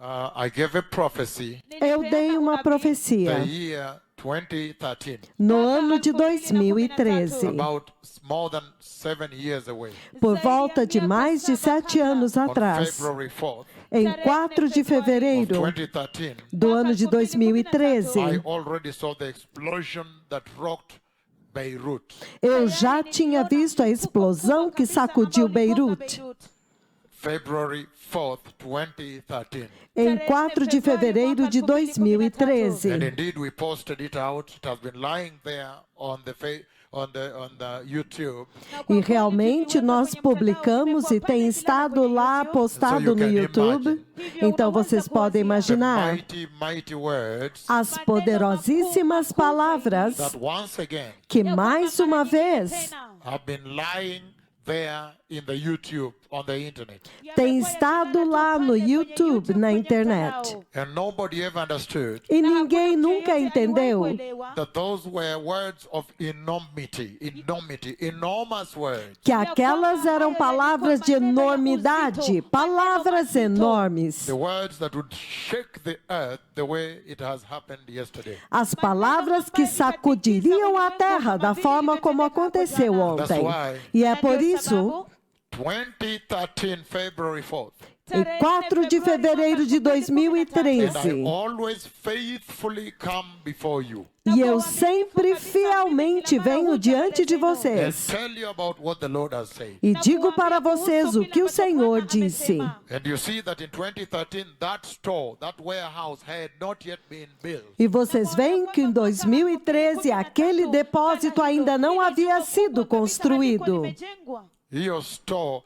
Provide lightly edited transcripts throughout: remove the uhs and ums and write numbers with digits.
I gave a prophecy Eu dei uma the profecia year 2013, no ano de 2013, about more than 7 years away, por volta de mais de 7 anos on atrás, February 4th em 4 de of fevereiro 2013. do ano de I 2013, already saw the explosion that rocked Beirut. eu já tinha visto a explosão que sacudiu Beirute. February 4th, 2013. Em 4 de fevereiro de 2013. And indeed we posted it out. It has been lying there on the YouTube. E realmente nós publicamos e tem estado lá postado no YouTube. Então vocês podem The imaginar mighty words as poderosíssimas palavras that once again que mais uma vez have been lying there in the YouTube, on the internet. têm estado lá no YouTube, na internet. And nobody ever understood E ninguém nunca entendeu that those were words of enormity, enormous words. que aquelas eram palavras de enormidade, palavras enormes. The words that would shake the earth the way it has happened yesterday. As palavras que sacudiriam a terra da forma como aconteceu ontem. E é por isso, 2013, February 4th. em 4 de fevereiro de And I 2013, always faithfully come before you e eu sempre fielmente venho diante de and vocês tell you about what the Lord has said. e digo para vocês o que o Senhor disse. And you see that in 2013, that store, that warehouse had not yet been built. E vocês veem que em 2013 aquele depósito ainda não havia sido construído. Your store,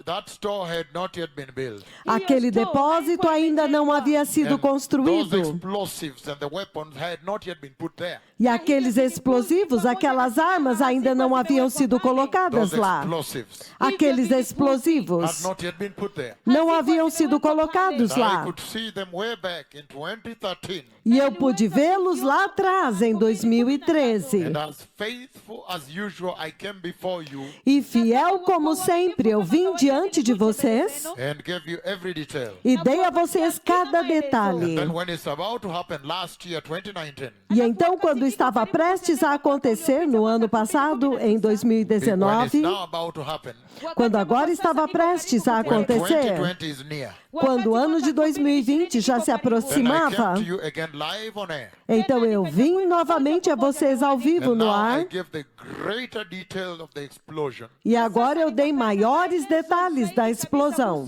that store had not yet been built. Aquele depósito ainda não havia sido And those construído. explosives and the weapons had not yet been put there. E aqueles explosivos, aquelas armas ainda não haviam sido colocadas Those lá. explosives Aqueles had explosivos not yet been put there. não haviam sido colocados And I lá. could see them way back in 2013. E eu pude vê-los lá atrás, em 2013. And as faithful as usual, I came before you E fiel como sempre, eu vim diante de vocês and gave you every detail. e dei a vocês cada detalhe. Then when it's about to happen last year, 2019, E então, quando estava prestes a acontecer no ano passado, em when it's 2019, now about to happen, quando agora estava prestes a when acontecer, 2020 is near, quando o ano de 2020 já se then I aproximava, came to you again live on air. então eu vim novamente a vocês ao vivo And no now ar. I give the greater detail of the explosion. E agora eu dei maiores detalhes da explosão.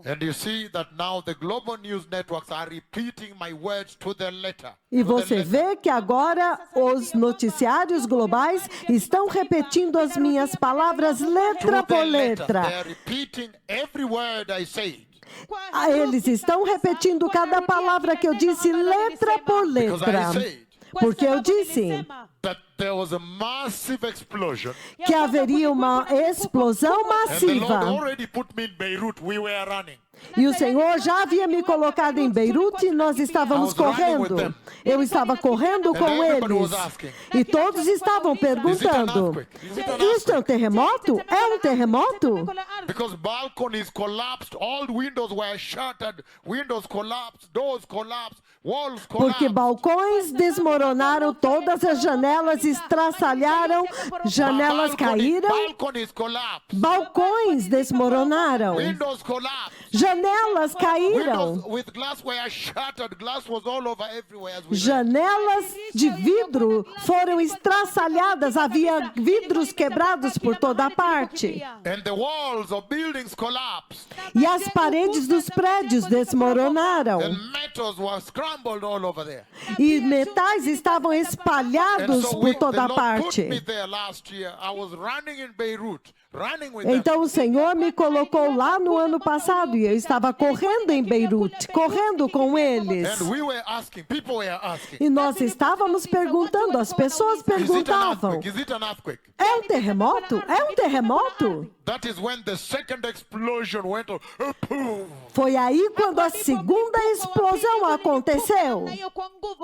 And you see that now the global news networks are repeating my words to the letter. E To the você letter. vê que agora os noticiários globais estão repetindo as minhas palavras To letra the por letter. They letra. are repeating every word I said. Eles estão repetindo cada palavra que eu disse letra por Because I letra. said Porque eu disse that there was a massive explosion. que haveria uma explosão And the Lord massiva. already put me in Beirut. We were running. E o Senhor já havia me colocado em Beirute e nós estávamos correndo. Eu estava correndo com eles. E todos estavam perguntando: isto é um terremoto? É um terremoto? Because balconies collapsed, all windows were shattered, windows collapsed, doors collapsed, walls Porque collapsed. balcões desmoronaram, todas as janelas estraçalharam, janelas caíram, Balconies collapsed, balcões desmoronaram, windows collapsed. janelas caíram. Windows with glass were shattered, glass was all over everywhere as we went. Janelas de vidro foram estraçalhadas, havia vidros quebrados por toda parte. And the walls of buildings collapsed, E as paredes dos prédios desmoronaram. and metals were scrambled all over there. E metais estavam And espalhados so por the toda Lord put parte. me there last year. I was running in Beirut, running with them. Então o Senhor me colocou lá no ano passado e eu estava correndo em Beirute, correndo com eles. And we were asking, people were asking, E nós estávamos perguntando, as pessoas is it an perguntavam: earthquake? Is it an earthquake? é um terremoto? É um terremoto? That is when the second explosion went on. Boom. Foi aí quando a segunda explosão aconteceu.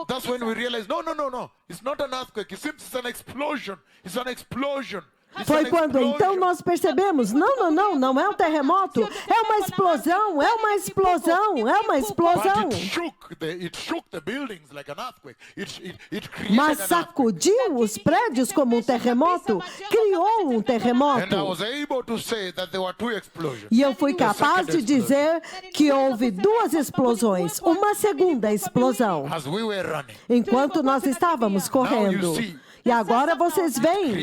That's when we realized, no. It's not an earthquake. It seems it's an explosion. It's an explosion. Foi quando então nós percebemos, não é um terremoto, é uma explosão, é uma explosão, é uma explosão. Mas sacudiu os prédios como um terremoto, criou um terremoto. E eu fui capaz de dizer que houve duas explosões, uma segunda explosão, enquanto nós estávamos correndo. E agora vocês veem.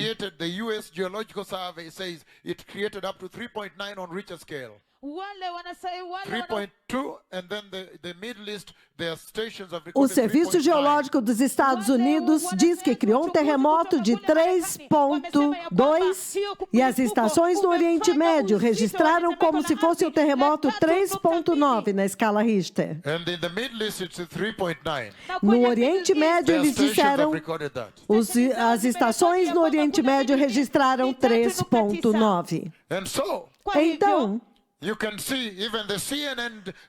O Serviço Geológico dos Estados Unidos diz que criou um terremoto de 3.2 e as estações no Oriente Médio registraram como se fosse um terremoto 3.9 na escala Richter. No Oriente Médio eles disseram, as estações no Oriente Médio registraram 3.9. Então,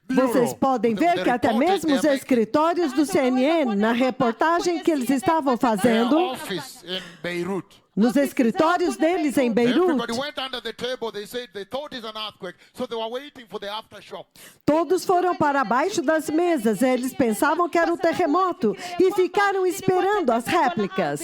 vocês podem ver que até mesmo os escritórios do CNN, na reportagem que eles estavam fazendo, nos escritórios deles em Beirute, todos foram para baixo das mesas. Eles pensavam que era um terremoto e ficaram esperando as réplicas.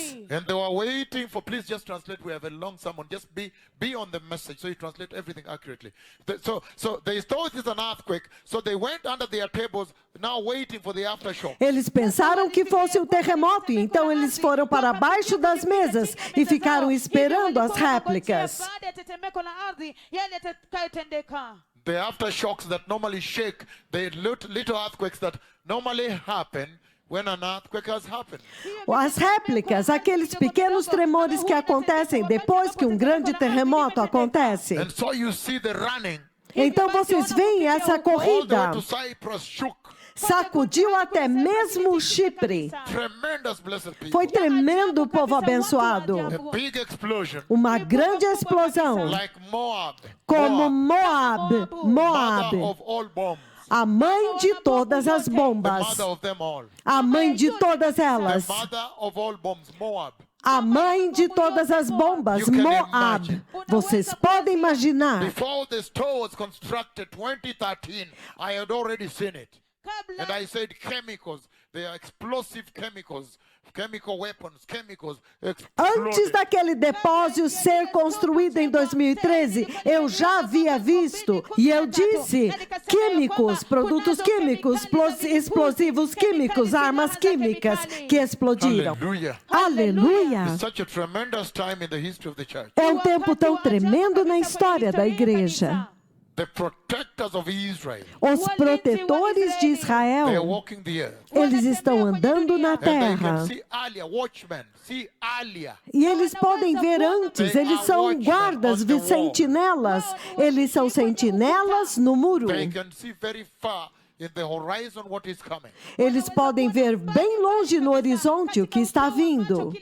Eles pensaram que fosse um terremoto, então eles foram para baixo das mesas e ficaram esperando as réplicas. The aftershocks that normally shake, the little earthquakes that normally happen when an earthquake has happened. As réplicas, aqueles pequenos tremores que acontecem depois que um grande terremoto acontece. And so you see the running. Então vocês veem essa corrida. Sacudiu até mesmo o Chipre. Foi tremendo, povo abençoado. Uma grande explosão. Como Moab. A mãe de todas as bombas. A mãe de todas elas. A mãe de todas as bombas, Moab. Vocês podem imaginar. Before this tower was constructed, 2013, I had already seen it. And I said chemicals, they are explosive chemicals, chemical weapons, chemicals. Antes daquele depósito ser construído em 2013, eu já havia visto e eu disse químicos, produtos químicos, explosivos químicos, armas químicas que explodiram. Aleluia! É um tempo tão tremendo na história da igreja. Os protetores de Israel, eles estão andando na terra. E eles podem ver antes, eles são guardas, sentinelas. Eles são sentinelas no muro. Eles podem ver bem longe no horizonte o que está vindo.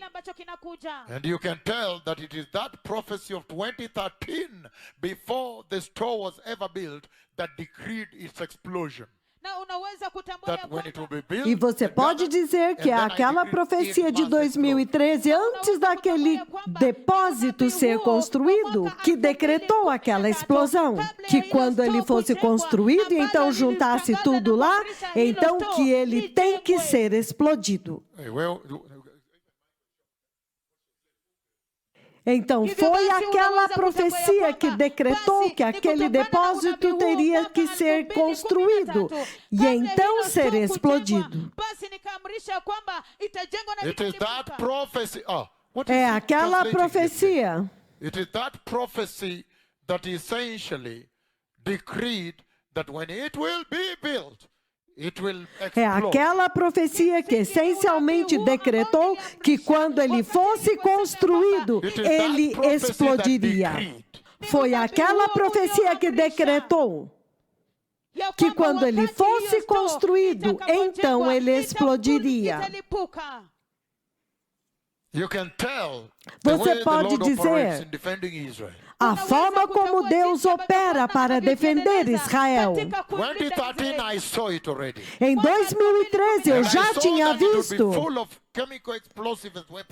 And you can tell that it is that prophecy of 2013 before this tower was ever built that decreed its explosion. E você pode dizer que é aquela profecia de 2013, antes daquele depósito ser construído, que decretou aquela explosão. Que quando ele fosse construído e então juntasse tudo lá, então que ele tem que ser explodido. Então, foi aquela profecia que decretou que aquele depósito teria que ser construído e então ser explodido. É aquela profecia. It is that prophecy that essentially decreed that when it will be built, é aquela profecia que essencialmente decretou que quando ele fosse construído, ele explodiria. Foi aquela profecia que decretou que quando ele fosse construído, então ele explodiria. Você pode dizer a forma como Deus opera para defender Israel. 2013, I saw it already. Em 2013 eu já tinha visto.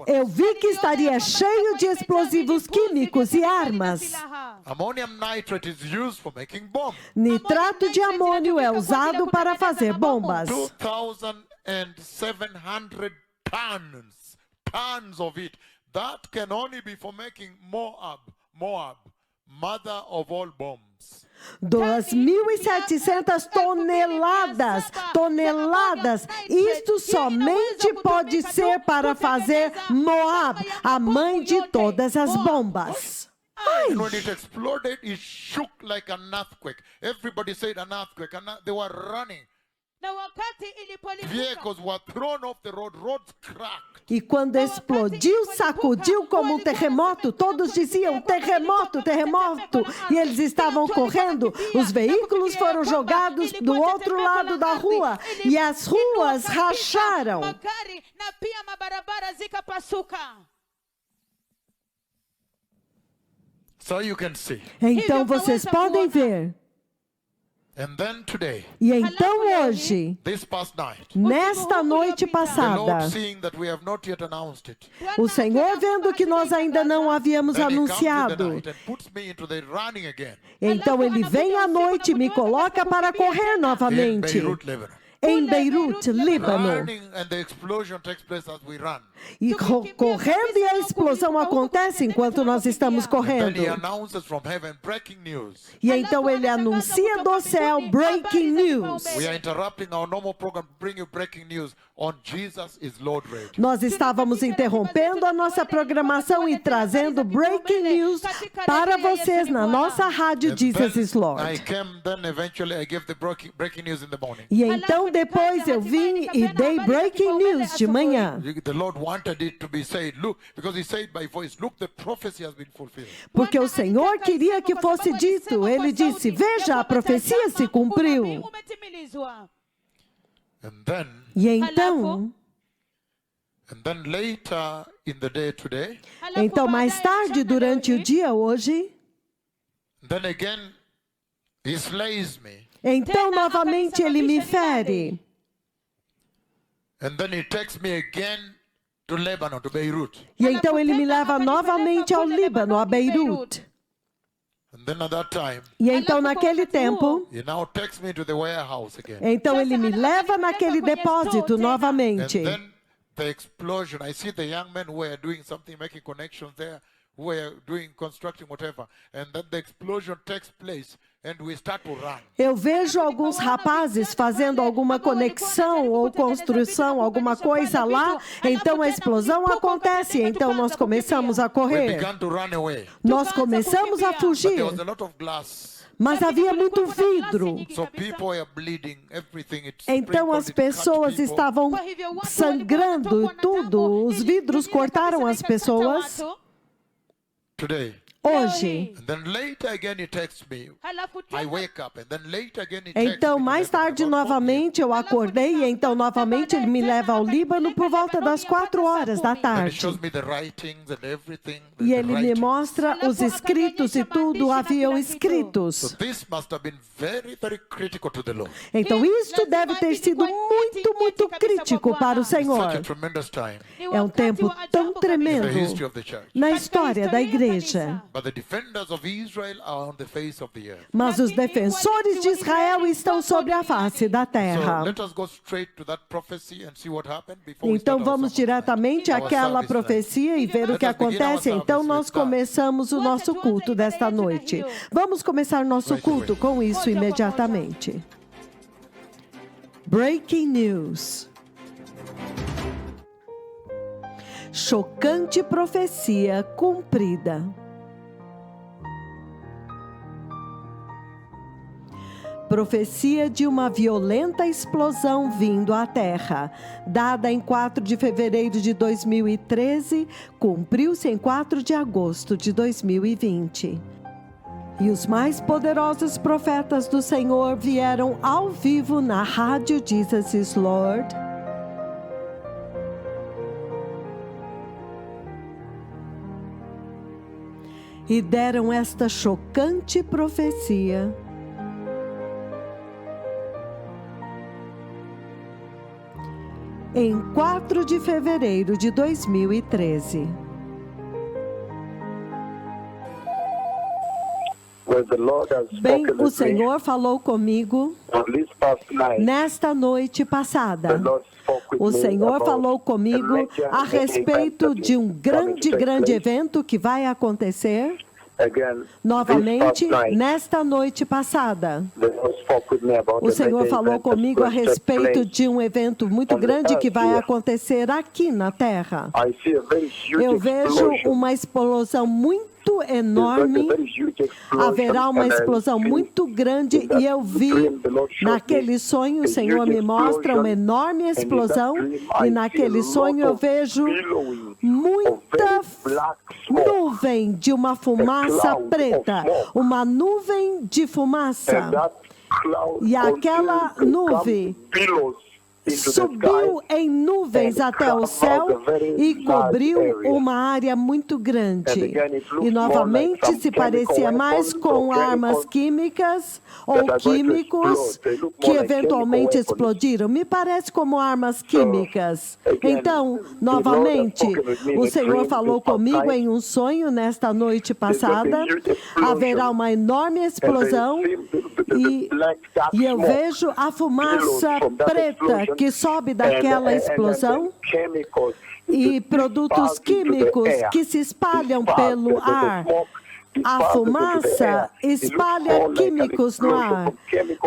Eu vi que estaria cheio de explosivos químicos e armas. Ammonium nitrate is used for making bombs. Nitrato de amônio é usado para fazer bombas. 2,700 tons of it. That can only be for making Moab, mother of all bombs. 2.700 toneladas. Isto somente pode ser para fazer Moab, a mãe de todas as bombas. And when it exploded, it shook like an earthquake. Everybody said an earthquake. They were running. Vehicles were thrown off the road. Roads cracked. E quando explodiu, sacudiu como um terremoto. Todos diziam terremoto, terremoto. E eles estavam correndo. Os veículos foram jogados do outro lado da rua. E as ruas racharam. So you can see. Então vocês podem ver. And then today, E então hoje, this past night, nesta noite the passada, Lord seeing that we have not yet announced it, o Senhor vendo que nós ainda não havíamos then He comes in the anunciado, night and puts me into the running again então Ele vem à noite e me coloca para correr in novamente Beirut, Lebanon. em Beirute, Líbano. Running, and the explosion takes place as we run. E correndo, e a explosão acontece enquanto nós estamos Then correndo. He announces from heaven breaking news. E então Ele anuncia do céu breaking news. We are interrupting our normal program to bring you breaking news on Jesus is Lord Radio. Nós estávamos interrompendo a nossa programação e trazendo breaking news para vocês na nossa rádio And Jesus then is Lord. then eventually I gave the breaking news in the morning. E então depois eu vim e dei breaking news de manhã. The Lord wanted it to be said, look, because He said by voice, look, the prophecy has been fulfilled. Porque o Senhor queria que fosse dito. Ele disse, veja, a profecia se cumpriu. And then E então, later in the day today, então mais tarde durante o dia hoje, then again He slays me. então novamente ele me fere. And then He takes me again to Lebanon, to Beirut. E então ele me leva novamente ao Líbano, a Beirute. And then at that time, E então naquele tempo, He now takes me to the warehouse again. então ele me leva naquele depósito And novamente. then the explosion, I see the young men who are doing something, making connections there, who are doing, constructing, whatever. And then the explosion takes place and we start to run. Eu vejo alguns rapazes fazendo alguma conexão ou construção, alguma coisa lá. Então a explosão acontece. Então nós começamos a We correr. began to run away. Nós começamos a But fugir. there was a lot of glass. Mas havia muito vidro. So people were bleeding, everything. It Então as sprinkled, it cut pessoas people. estavam sangrando e tudo. Os vidros cortaram as pessoas. Today. Hoje. And then later again He texts me. I wake up and then later again He texts Então, me. mais tarde, novamente, eu acordei e então, novamente, ele me leva ao Líbano por volta das 4 horas da And He tarde. shows me the writings and everything. E ele me mostra os escritos e tudo haviam So escritos. this must have been very, very critical to the Lord. Então, isto deve ter sido muito, muito crítico para o Senhor. Such a tremendous time É um tempo tão in the tremendo history of the church. na história da igreja. But the defenders of Israel are on the face of the earth. Mas os defensores de Israel estão sobre a face da So terra. let us go straight to that prophecy and see what happened before we Então start our vamos sermon diretamente tonight. Our àquela service tonight. profecia e ver o que acontece. Então nós começamos o nosso culto desta noite. Vamos começar nosso culto com isso imediatamente. Breaking news. Chocante profecia cumprida. Profecia de uma violenta explosão vindo à Terra, dada em 4 de fevereiro de 2013, cumpriu-se em 4 de agosto de 2020. E os mais poderosos profetas do Senhor vieram ao vivo na rádio Jesus is Lord. e deram esta chocante profecia. Em 4 de fevereiro de 2013. Bem, o Senhor falou comigo nesta noite passada. O Senhor falou comigo a respeito de um grande evento que vai acontecer novamente nesta noite passada. O Senhor falou comigo a respeito de um evento muito grande que vai acontecer aqui na Terra. Eu vejo uma explosão muito enorme, haverá uma explosão muito grande, e eu vi naquele sonho, o Senhor me mostra uma enorme explosão, e naquele sonho eu vejo muita nuvem de uma fumaça preta, uma nuvem de fumaça, e aquela nuvem subiu em nuvens até o céu e cobriu uma área muito grande. E novamente se parecia mais com armas químicas ou químicos que eventualmente explodiram. Me parece como armas químicas. Então, novamente, o Senhor falou comigo em um sonho nesta noite passada. Haverá uma enorme explosão e eu vejo a fumaça preta que sobe daquela explosão e produtos químicos que se espalham pelo ar. A fumaça espalha químicos no ar.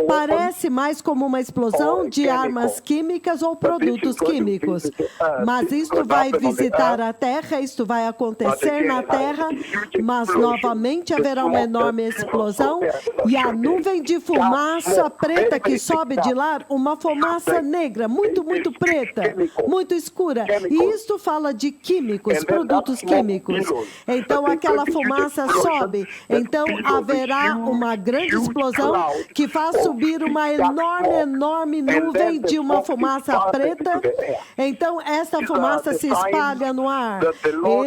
Parece mais como uma explosão de armas químicas ou produtos químicos. Mas isto vai visitar a Terra, isto vai acontecer na Terra, mas novamente haverá uma enorme explosão e a nuvem de fumaça preta que sobe de lá, uma fumaça negra, muito preta, muito escura. E isto fala de químicos, produtos químicos. Então aquela fumaça sobe. Então haverá uma grande explosão que faz subir uma enorme nuvem de uma fumaça preta. Então essa fumaça se espalha no ar.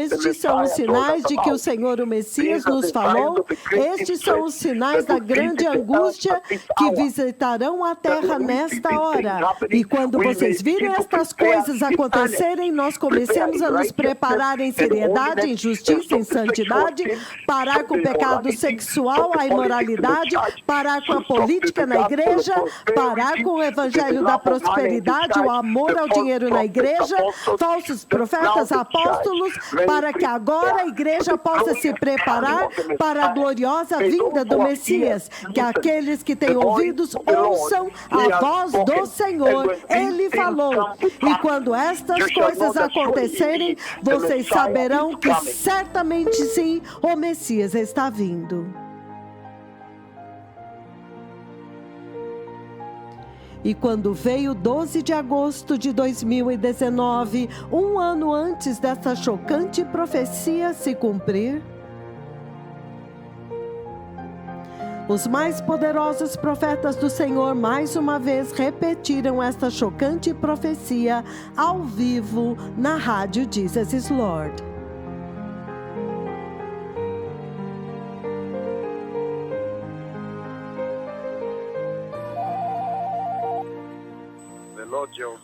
Estes são os sinais de que o Senhor, o Messias, nos falou. Estes são os sinais da grande angústia que visitarão a terra nesta hora. E quando vocês virem estas coisas acontecerem, nós comecemos a nos preparar em seriedade, em justiça, em santidade, parar com o pecado sexual, a imoralidade, parar com a política na igreja, parar com o evangelho da prosperidade, o amor ao dinheiro na igreja, falsos profetas, apóstolos, para que agora a igreja possa se preparar para a gloriosa vinda do Messias. Que aqueles que têm ouvidos ouçam a voz do Senhor. Ele falou. E quando estas coisas acontecerem, vocês saberão que certamente sim, o Messias está vindo. E quando veio 12 de agosto de 2019, um ano antes dessa chocante profecia se cumprir, os mais poderosos profetas do Senhor mais uma vez repetiram esta chocante profecia ao vivo na rádio Jesus is Lord.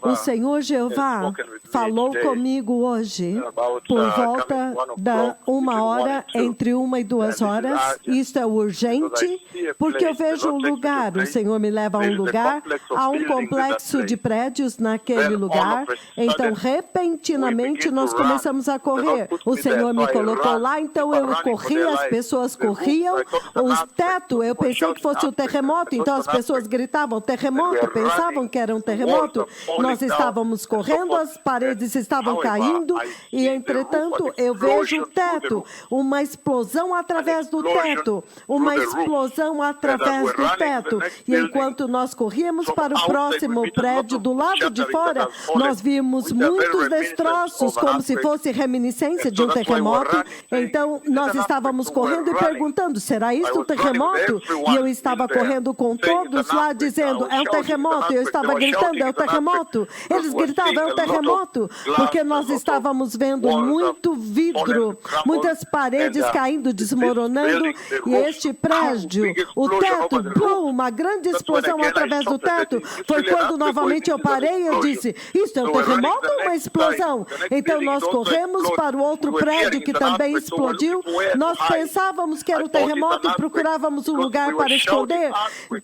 O Senhor Jeová falou comigo hoje por volta da 1h, entre 1 e 2 horas. Isto é urgente, porque eu vejo um lugar, o Senhor me leva a um lugar, há um complexo de prédios naquele lugar. Então, repentinamente, nós começamos a correr. O Senhor me colocou lá, então eu corri, as pessoas corriam. O teto, eu pensei que fosse um terremoto, então as pessoas gritavam terremoto, pensavam que era um terremoto. Nós estávamos correndo, as paredes estavam caindo e, entretanto, eu vejo o teto, uma explosão através do teto, uma explosão através do teto. E enquanto nós corríamos para o próximo prédio do lado de fora, nós vimos muitos destroços, como se fosse reminiscência de um terremoto. Então, nós estávamos correndo e perguntando, será isso um terremoto? E eu estava correndo com todos lá, dizendo, é um terremoto. E eu estava gritando, é um terremoto. terremoto. Eles gritavam, é um terremoto, porque nós estávamos vendo muito vidro, muitas paredes caindo, desmoronando, e este prédio, o teto, blum, uma grande explosão através do teto. Foi quando novamente eu parei e eu disse, isso é um terremoto ou uma explosão? Então nós corremos para o outro prédio que também explodiu. Nós pensávamos que era um terremoto e procurávamos um lugar para esconder.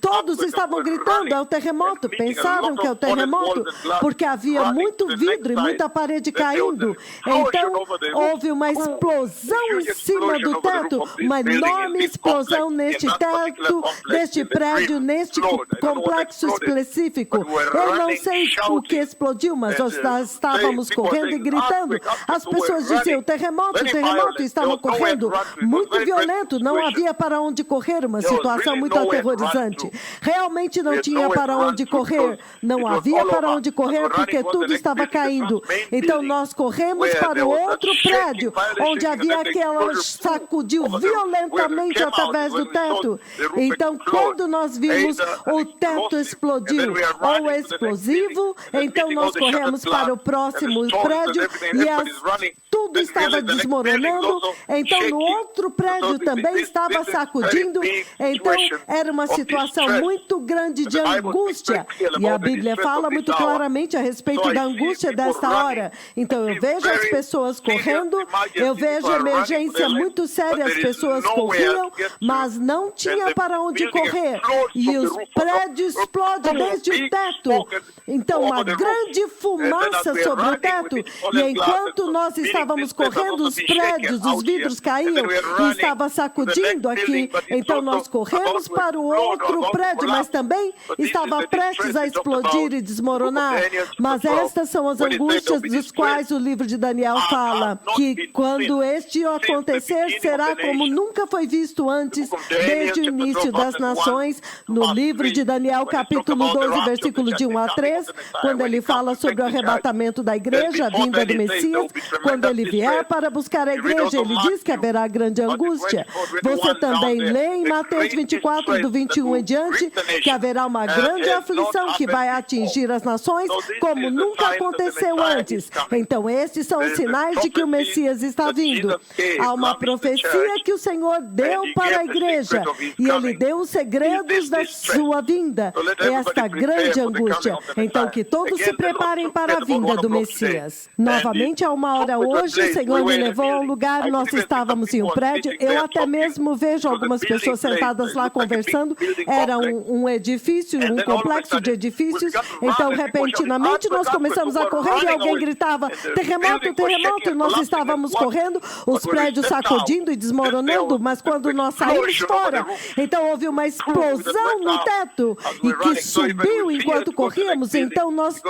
Todos estavam gritando, é o terremoto. Pensaram que é o terremoto, porque havia muito vidro e muita parede caindo. Então houve uma explosão em cima do teto, uma enorme explosão neste teto, neste prédio, neste complexo específico. Eu não sei o que explodiu, mas nós estávamos correndo e gritando. As pessoas diziam, terremoto, terremoto, estavam correndo, muito violento, não havia para onde correr, uma situação muito aterrorizante. Realmente não tinha para onde correr, não havia para onde correr porque tudo estava caindo. Então nós corremos para o outro prédio, onde havia aquela sacudiu violentamente através do teto. Então quando nós vimos o teto explodiu, ou explosivo, então nós corremos para o próximo prédio e tudo estava desmoronando. Então no outro prédio também estava sacudindo. Então era uma situação muito grande de angústia. E a Bíblia fala muito claramente a respeito da angústia desta hora. Então eu vejo as pessoas correndo, eu vejo emergência muito séria, as pessoas corriam, mas não tinha para onde correr. E os prédios explodem desde o teto. Então uma grande fumaça sobre o teto. E enquanto nós estávamos correndo, os prédios, os vidros caíam e estava sacudindo aqui. Então nós corremos para o outro prédio, mas também estava prestes a explodir e desmoronar. Mas estas são as angústias dos quais o livro de Daniel fala, que quando este acontecer, será como nunca foi visto antes, desde o início das nações, no livro de Daniel, capítulo 12, versículo de 1 a 3, quando ele fala sobre o arrebatamento da igreja, a vinda do Messias, quando ele vier para buscar a igreja, ele diz que haverá grande angústia. Você também lê em Mateus 24, do 21 em diante, que haverá uma grande aflição que vai atingir as nações como nunca aconteceu antes. Então, estes são os sinais de que o Messias está vindo. Há uma profecia que o Senhor deu para a igreja, e ele deu os segredos da sua vinda, esta grande angústia. Então, que todos se preparem para a vinda do Messias. Novamente, há uma hora hoje, o Senhor me levou a um lugar, nós estávamos em um prédio, eu até mesmo vejo algumas pessoas sentadas lá conversando, era um edifício, um complexo de edifícios, então repentinamente nós começamos a correr e alguém gritava, terremoto, terremoto, e nós estávamos correndo, os prédios sacudindo e desmoronando, mas quando nós saímos fora, então houve uma explosão no teto, e que subiu enquanto corríamos, então nós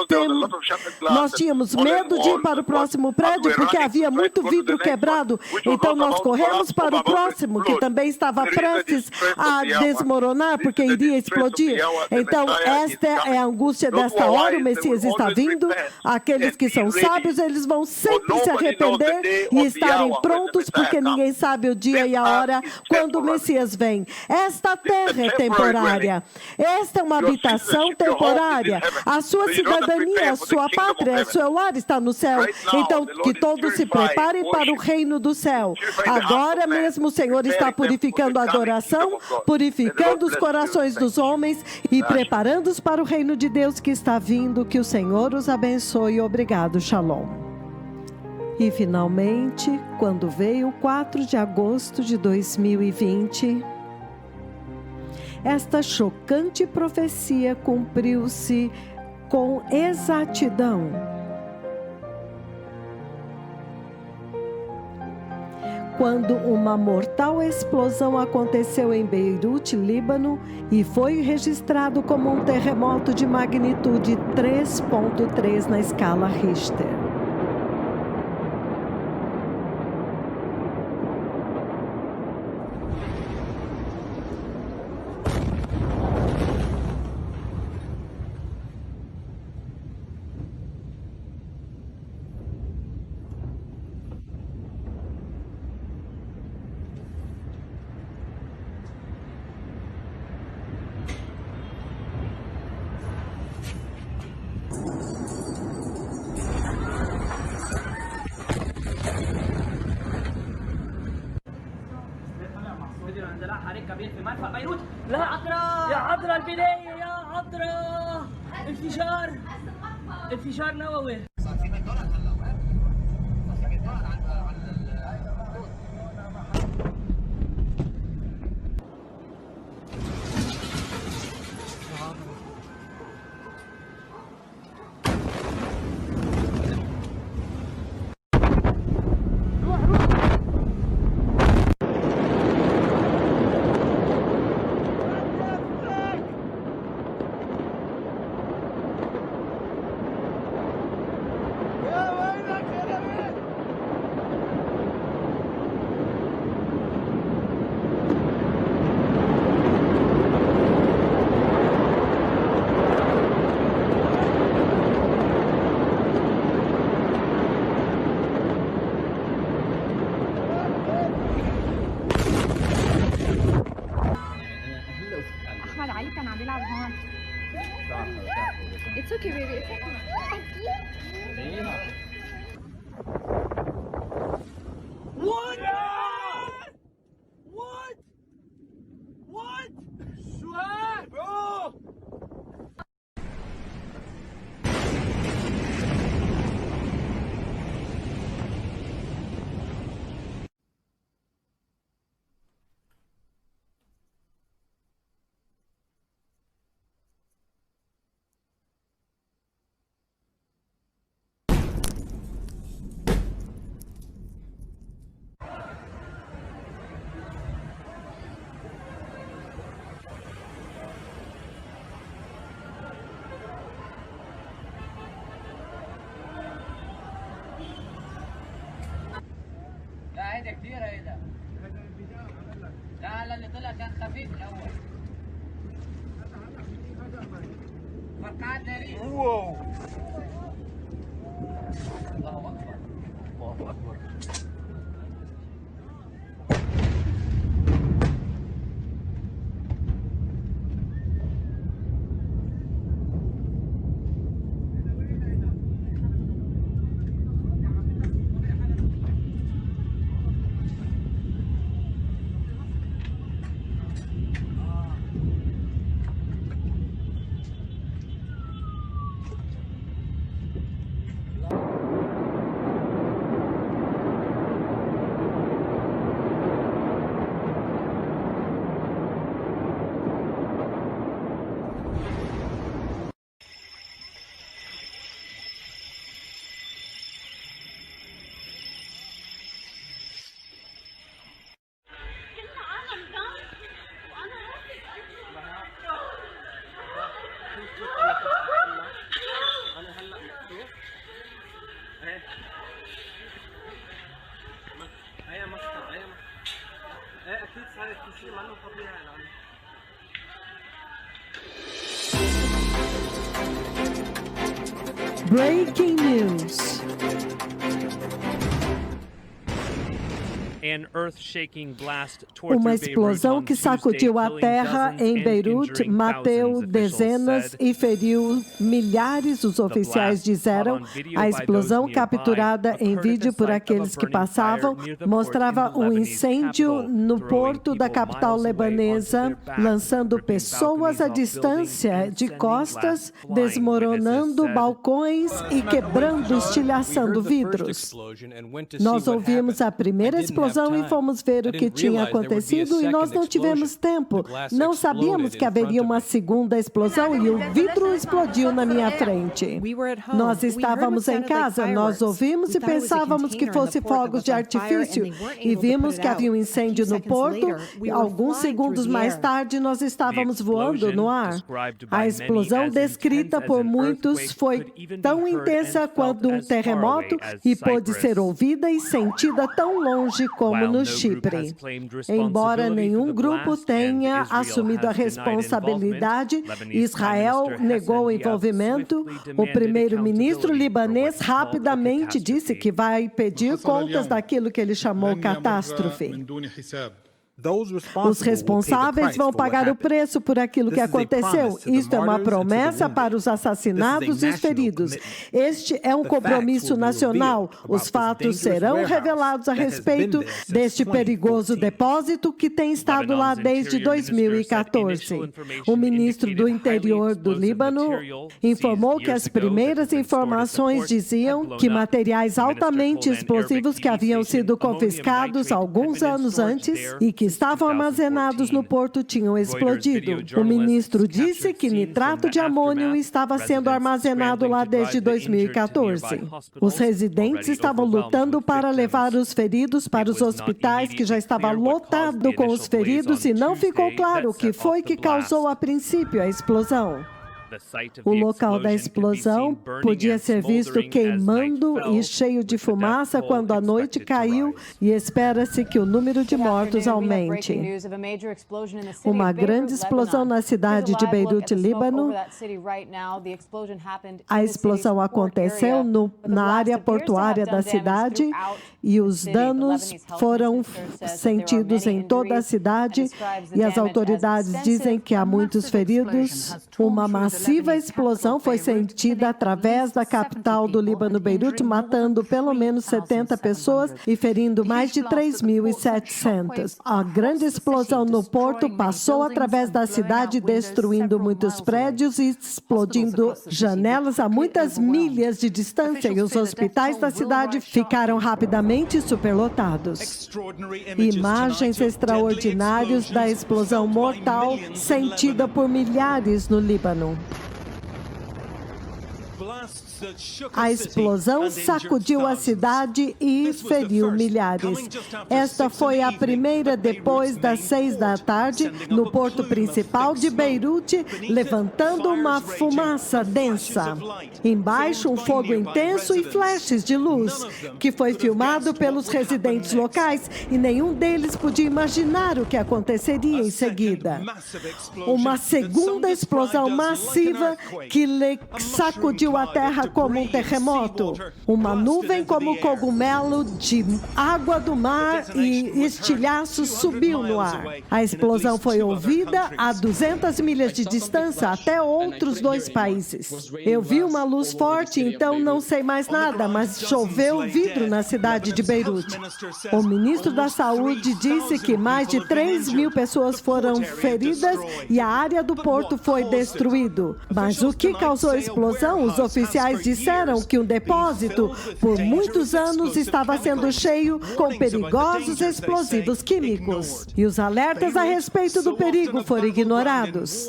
tínhamos medo de ir para o próximo prédio, porque havia muito vidro quebrado, então nós corremos para o próximo, que também estava prestes a desmoronar, porque iria explodir. Então, esta é a angústia desta hora, o Messias está vindo, aqueles que são sábios, eles vão sempre se arrepender e estarem prontos, porque ninguém sabe o dia e a hora quando o Messias vem. Esta terra é temporária, esta é uma habitação temporária, a sua cidadania, a sua pátria, o seu lar está no céu, então que todos se preparem para o reino do céu. Agora mesmo o Senhor está purificando a adoração, purificando os corações dos homens e preparando-os para o reino de Deus que está vindo. Que o Senhor os abençoe. Obrigado, Shalom. E finalmente, quando veio o 4 de agosto de 2020, esta chocante profecia cumpriu-se com exatidão. Quando uma mortal explosão aconteceu em Beirute, Líbano, e foi registrado como um terremoto de magnitude 3.3 na escala Richter. بيروت لا عطرة يا عطرة البداية يا عطرة انفجار نووي احمد علي كان عم بيلعب هون. It's okay baby. What? Swear, bro. لا هيدا كتير هيدا. لا اللي طلع كان خفيف الأول. فرقعات نارية. واو. الله أكبر. الله أكبر. اكيد صارت شيء منه طبيعي الان. Breaking news. Uma explosão que sacudiu a terra em Beirute matou dezenas e feriu milhares, os oficiais disseram. A explosão, capturada em vídeo por aqueles que passavam, mostrava um incêndio no porto da capital lebanesa, lançando pessoas à distância de costas, desmoronando balcões e quebrando, estilhaçando vidros. Nós ouvimos a primeira explosão e fomos ver o que tinha acontecido e nós não tivemos tempo. Não sabíamos que haveria uma segunda explosão e o vidro explodiu na minha frente. Nós estávamos em casa, nós ouvimos e pensávamos que fosse fogos de artifício e vimos que havia um incêndio no porto. Alguns segundos mais tarde, nós estávamos voando no ar. A explosão descrita por muitos foi tão intensa quanto um terremoto e pôde ser ouvida e sentida tão longe como no Chipre. Embora nenhum grupo tenha assumido a responsabilidade, Israel negou o envolvimento. O primeiro-ministro libanês rapidamente disse que vai pedir contas daquilo que ele chamou catástrofe. Os responsáveis vão pagar o preço por aquilo que aconteceu. Isto é uma promessa para os assassinados e os feridos. Este é um compromisso nacional. Os fatos serão revelados a respeito deste perigoso depósito que tem estado lá desde 2014. O ministro do Interior do Líbano informou que as primeiras informações diziam que materiais altamente explosivos que haviam sido confiscados alguns anos antes e que estavam armazenados no porto tinham explodido. O ministro disse que nitrato de amônio estava sendo armazenado lá desde 2014. Os residentes estavam lutando para levar os feridos para os hospitais, que já estava lotado com os feridos, e não ficou claro o que foi que causou a princípio a explosão. O local da explosão podia ser visto queimando e cheio de fumaça quando a noite caiu, e espera-se que o número de mortos aumente. Uma grande explosão na cidade de Beirute, Líbano. A explosão aconteceu na área portuária da cidade e os danos foram sentidos em toda a cidade, e as autoridades dizem que há muitos feridos. Uma massiva explosão foi sentida através da capital do Líbano, Beirute, matando pelo menos 70 pessoas e ferindo mais de 3.700. A grande explosão no porto passou através da cidade, destruindo muitos prédios e explodindo janelas a muitas milhas de distância, e os hospitais da cidade ficaram rapidamente superlotados. Imagens extraordinárias da explosão mortal sentida por milhares no Líbano. A explosão sacudiu a cidade e feriu milhares. Esta foi a primeira depois das 6 da tarde, no porto principal de Beirute, levantando uma fumaça densa. Embaixo, um fogo intenso e flashes de luz, que foi filmado pelos residentes locais, e nenhum deles podia imaginar o que aconteceria em seguida. Uma segunda explosão massiva que sacudiu a terra como um terremoto. Uma nuvem como cogumelo de água do mar e estilhaços subiu no ar. A explosão foi ouvida a 200 milhas de distância, até outros 2 países. Eu vi uma luz forte, então não sei mais nada, mas choveu vidro na cidade de Beirute. O ministro da Saúde disse que mais de 3.000 pessoas foram feridas e a área do porto foi destruída. Mas o que causou a explosão? Os oficiais disseram que um depósito, por muitos anos, estava sendo cheio com perigosos explosivos químicos. E os alertas a respeito do perigo foram ignorados.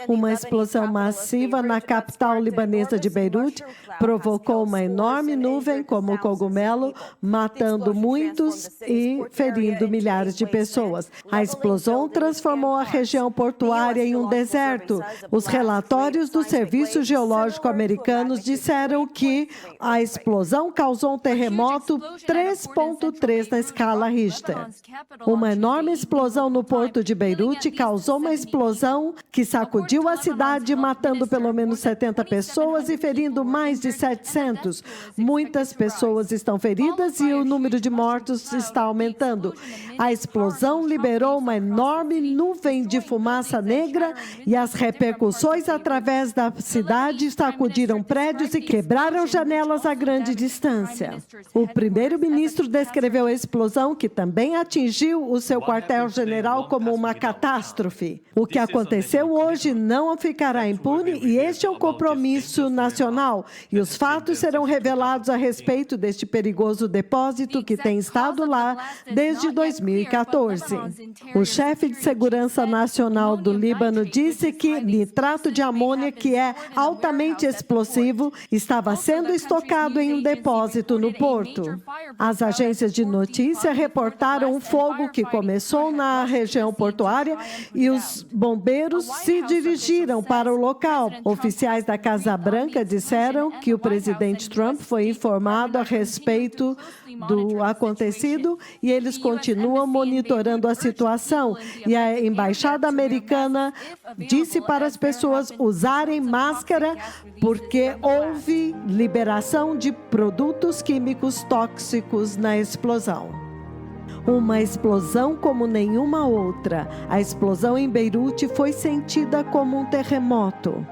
Uma explosão massiva na capital libanesa de Beirute provocou uma enorme nuvem como cogumelo, matando muitos e ferindo milhares de pessoas. A explosão transformou a região portuária em um deserto. Os relatórios do Serviço Geológico Americano disseram que a explosão causou um terremoto 3.3 na escala Richter. Uma enorme explosão no porto de Beirute causou uma explosão que sacudiu a cidade, matando pelo menos 70 pessoas e ferindo mais de 700. Muitas pessoas estão feridas e o número de mortos está aumentando. A explosão liberou uma enorme nuvem de fumaça negra e as repercussões através da cidade sacudiram prédios e quebraram janelas a grande distância. O primeiro-ministro descreveu a explosão, que também atingiu o seu quartel-general, como uma catástrofe. O que aconteceu hoje não ficará impune, e este é um compromisso nacional, e os fatos serão revelados a respeito deste perigoso depósito que tem estado lá desde 2014. O chefe de segurança nacional do Líbano disse que nitrato de amônia, que é altamente explosivo, estava sendo estocado em um depósito no porto. As agências de notícia reportaram um fogo que começou na região portuária e os bombeiros se dirigiram para o local. Oficiais da Casa Branca disseram que o presidente Trump foi informado a respeito do acontecido e eles continuam monitorando a situação. E a embaixada americana disse para as pessoas usarem máscara porque houve liberação de produtos químicos tóxicos na explosão. Uma explosão como nenhuma outra. A explosão em Beirute foi sentida como um terremoto.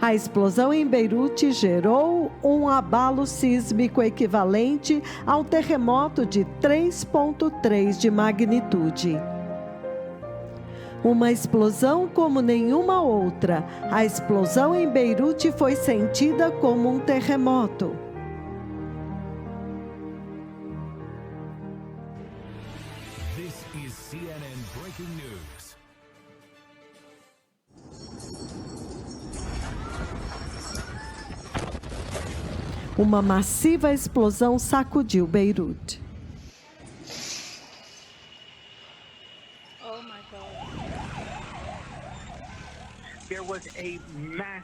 A explosão em Beirute gerou um abalo sísmico equivalente a um terremoto de 3,3 de magnitude. Uma explosão como nenhuma outra. A explosão em Beirute foi sentida como um terremoto. This is CNN Breaking News. Uma massiva explosão sacudiu Beirute.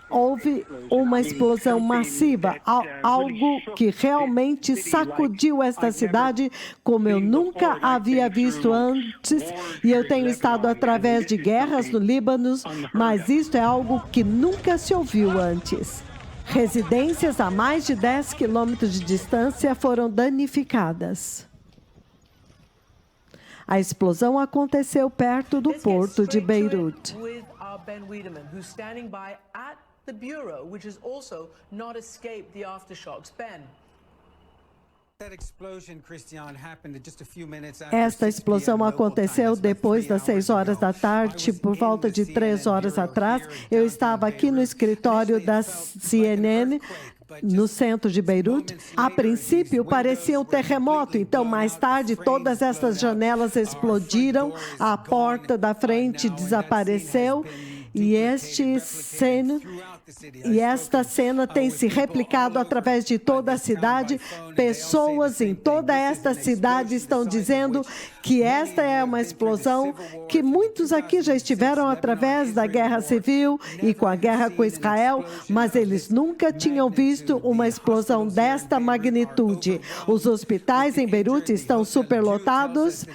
Houve uma explosão massiva, algo que realmente sacudiu esta cidade como eu nunca havia visto antes, e eu tenho estado através de guerras no Líbano, mas isto é algo que nunca se ouviu antes. Residências a mais de 10 quilômetros de distância foram danificadas. A explosão aconteceu perto do porto de Beirute. Ben Wiedemann, who's standing by at the bureau, which has also not escaped the aftershocks. Ben. Esta explosão aconteceu depois das 6 horas da tarde, por volta de 3 horas atrás. Eu estava aqui no escritório da CNN, no centro de Beirute. A princípio parecia um terremoto, então mais tarde todas essas janelas explodiram, a porta da frente desapareceu e esta cena tem se replicado através de toda a cidade. Pessoas em toda esta cidade estão dizendo que esta é uma explosão que muitos aqui já estiveram através da guerra civil e com a guerra com Israel, mas eles nunca tinham visto uma explosão desta magnitude. Os hospitais em Beirute estão superlotados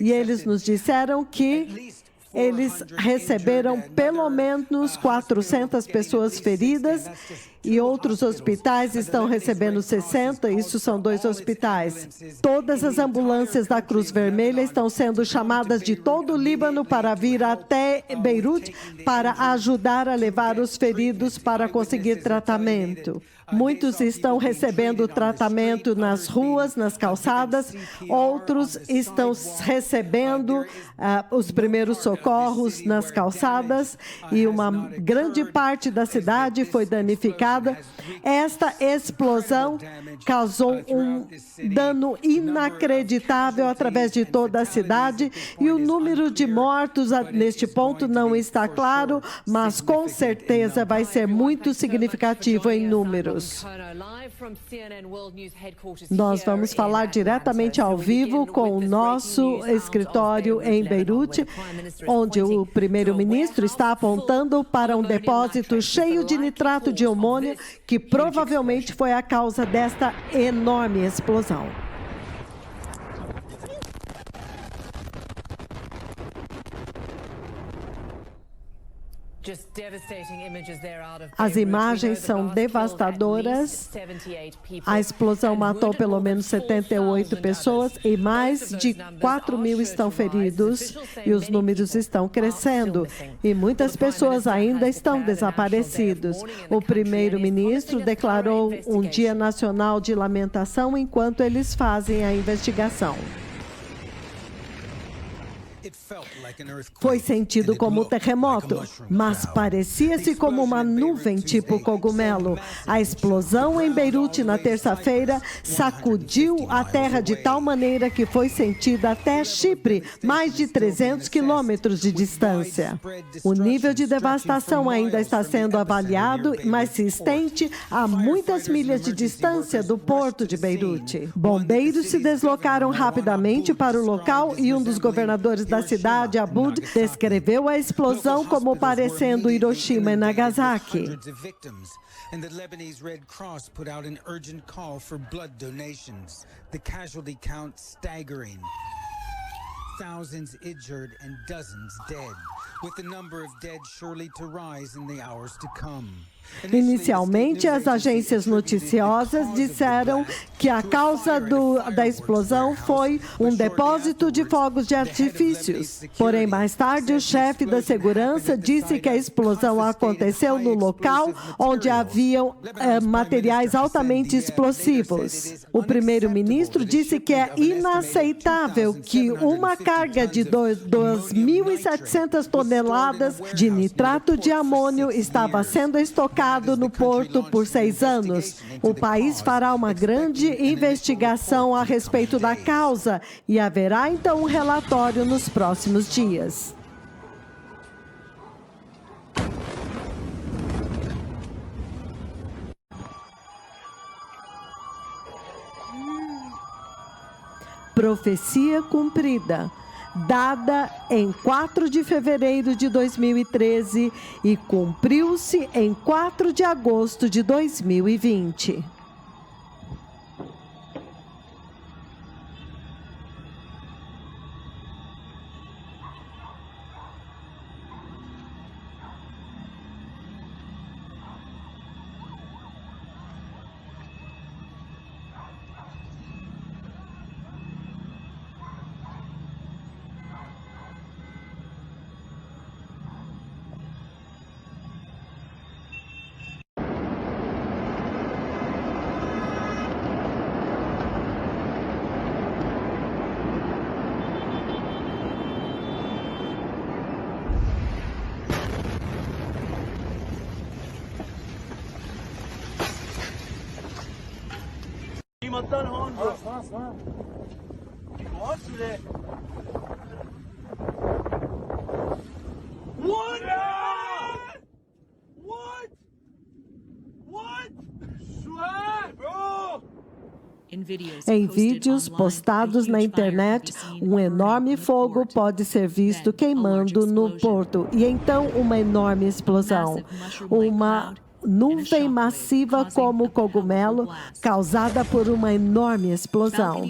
e eles nos disseram que eles receberam pelo menos 400 pessoas feridas e outros hospitais estão recebendo 60, isso são 2 hospitais. Todas as ambulâncias da Cruz Vermelha estão sendo chamadas de todo o Líbano para vir até Beirute para ajudar a levar os feridos para conseguir tratamento. Muitos estão recebendo tratamento nas ruas, nas calçadas, outros estão recebendo os primeiros socorros nas calçadas e uma grande parte da cidade foi danificada. Esta explosão causou um dano inacreditável através de toda a cidade e o número de mortos neste ponto não está claro, mas com certeza vai ser muito significativo em números. Nós vamos falar diretamente ao vivo com o nosso escritório em Beirute, onde o primeiro-ministro está apontando para um depósito cheio de nitrato de amônio, que provavelmente foi a causa desta enorme explosão. As imagens são devastadoras. A explosão matou pelo menos 78 pessoas e mais de 4.000 estão feridos e os números estão crescendo e muitas pessoas ainda estão desaparecidas. O primeiro-ministro declarou um dia nacional de lamentação enquanto eles fazem a investigação. Foi sentido como um terremoto, mas parecia-se como uma nuvem tipo cogumelo. A explosão em Beirute na terça-feira sacudiu a terra de tal maneira que foi sentida até Chipre, mais de 300 quilômetros de distância. O nível de devastação ainda está sendo avaliado, mas se estende a muitas milhas de distância do porto de Beirute. Bombeiros se deslocaram rapidamente para o local e um dos governadores da cidade, Aboud, descreveu a explosão como parecendo Hiroshima e Nagasaki. And the Lebanese Red Cross put out an urgent call for blood donations. The casualty count staggering. Thousands injured and dozens dead. with the number of dead surely to rise in the hours to come. Inicialmente, as agências noticiosas disseram que a causa da explosão foi um depósito de fogos de artifícios. Porém, mais tarde, o chefe da segurança disse que a explosão aconteceu no local onde haviam materiais altamente explosivos. O primeiro-ministro disse que é inaceitável que uma carga de 2.700 toneladas de nitrato de amônio estava sendo estocada no porto por 6 anos. O país fará uma grande investigação a respeito da causa e haverá então um relatório nos próximos dias. Profecia cumprida, dada em 4 de fevereiro de 2013 e cumpriu-se em 4 de agosto de 2020. قيمتان هون واصله Em vídeos postados na internet, um enorme fogo pode ser visto queimando no porto e então uma enorme explosão. Uma nuvem massiva como cogumelo, causada por uma enorme explosão.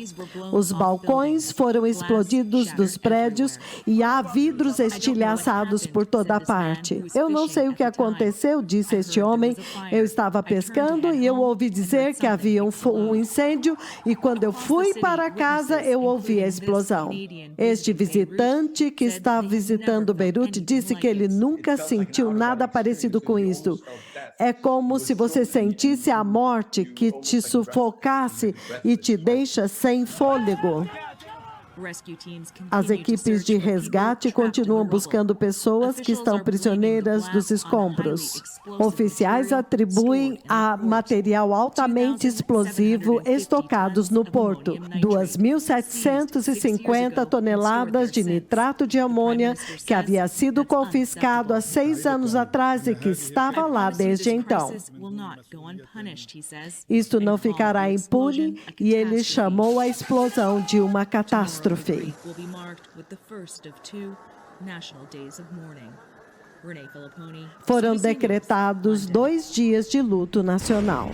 Os balcões foram explodidos dos prédios e há vidros estilhaçados por toda parte. Eu não sei o que aconteceu, disse este homem. Eu estava pescando e eu ouvi dizer que havia um incêndio e quando eu fui para casa, eu ouvi a explosão. Este visitante que está visitando Beirute disse que ele nunca sentiu nada parecido com isso. É como se você sentisse a morte que te sufocasse e te deixa sem fôlego. As equipes de resgate continuam buscando pessoas que estão prisioneiras dos escombros. Oficiais atribuem a material altamente explosivo estocados no porto 2.750 toneladas de nitrato de amônia que havia sido confiscado há 6 anos atrás e que estava lá desde então. Isto não ficará impune e ele chamou a explosão de uma catástrofe. Foram decretados 2 dias de luto nacional.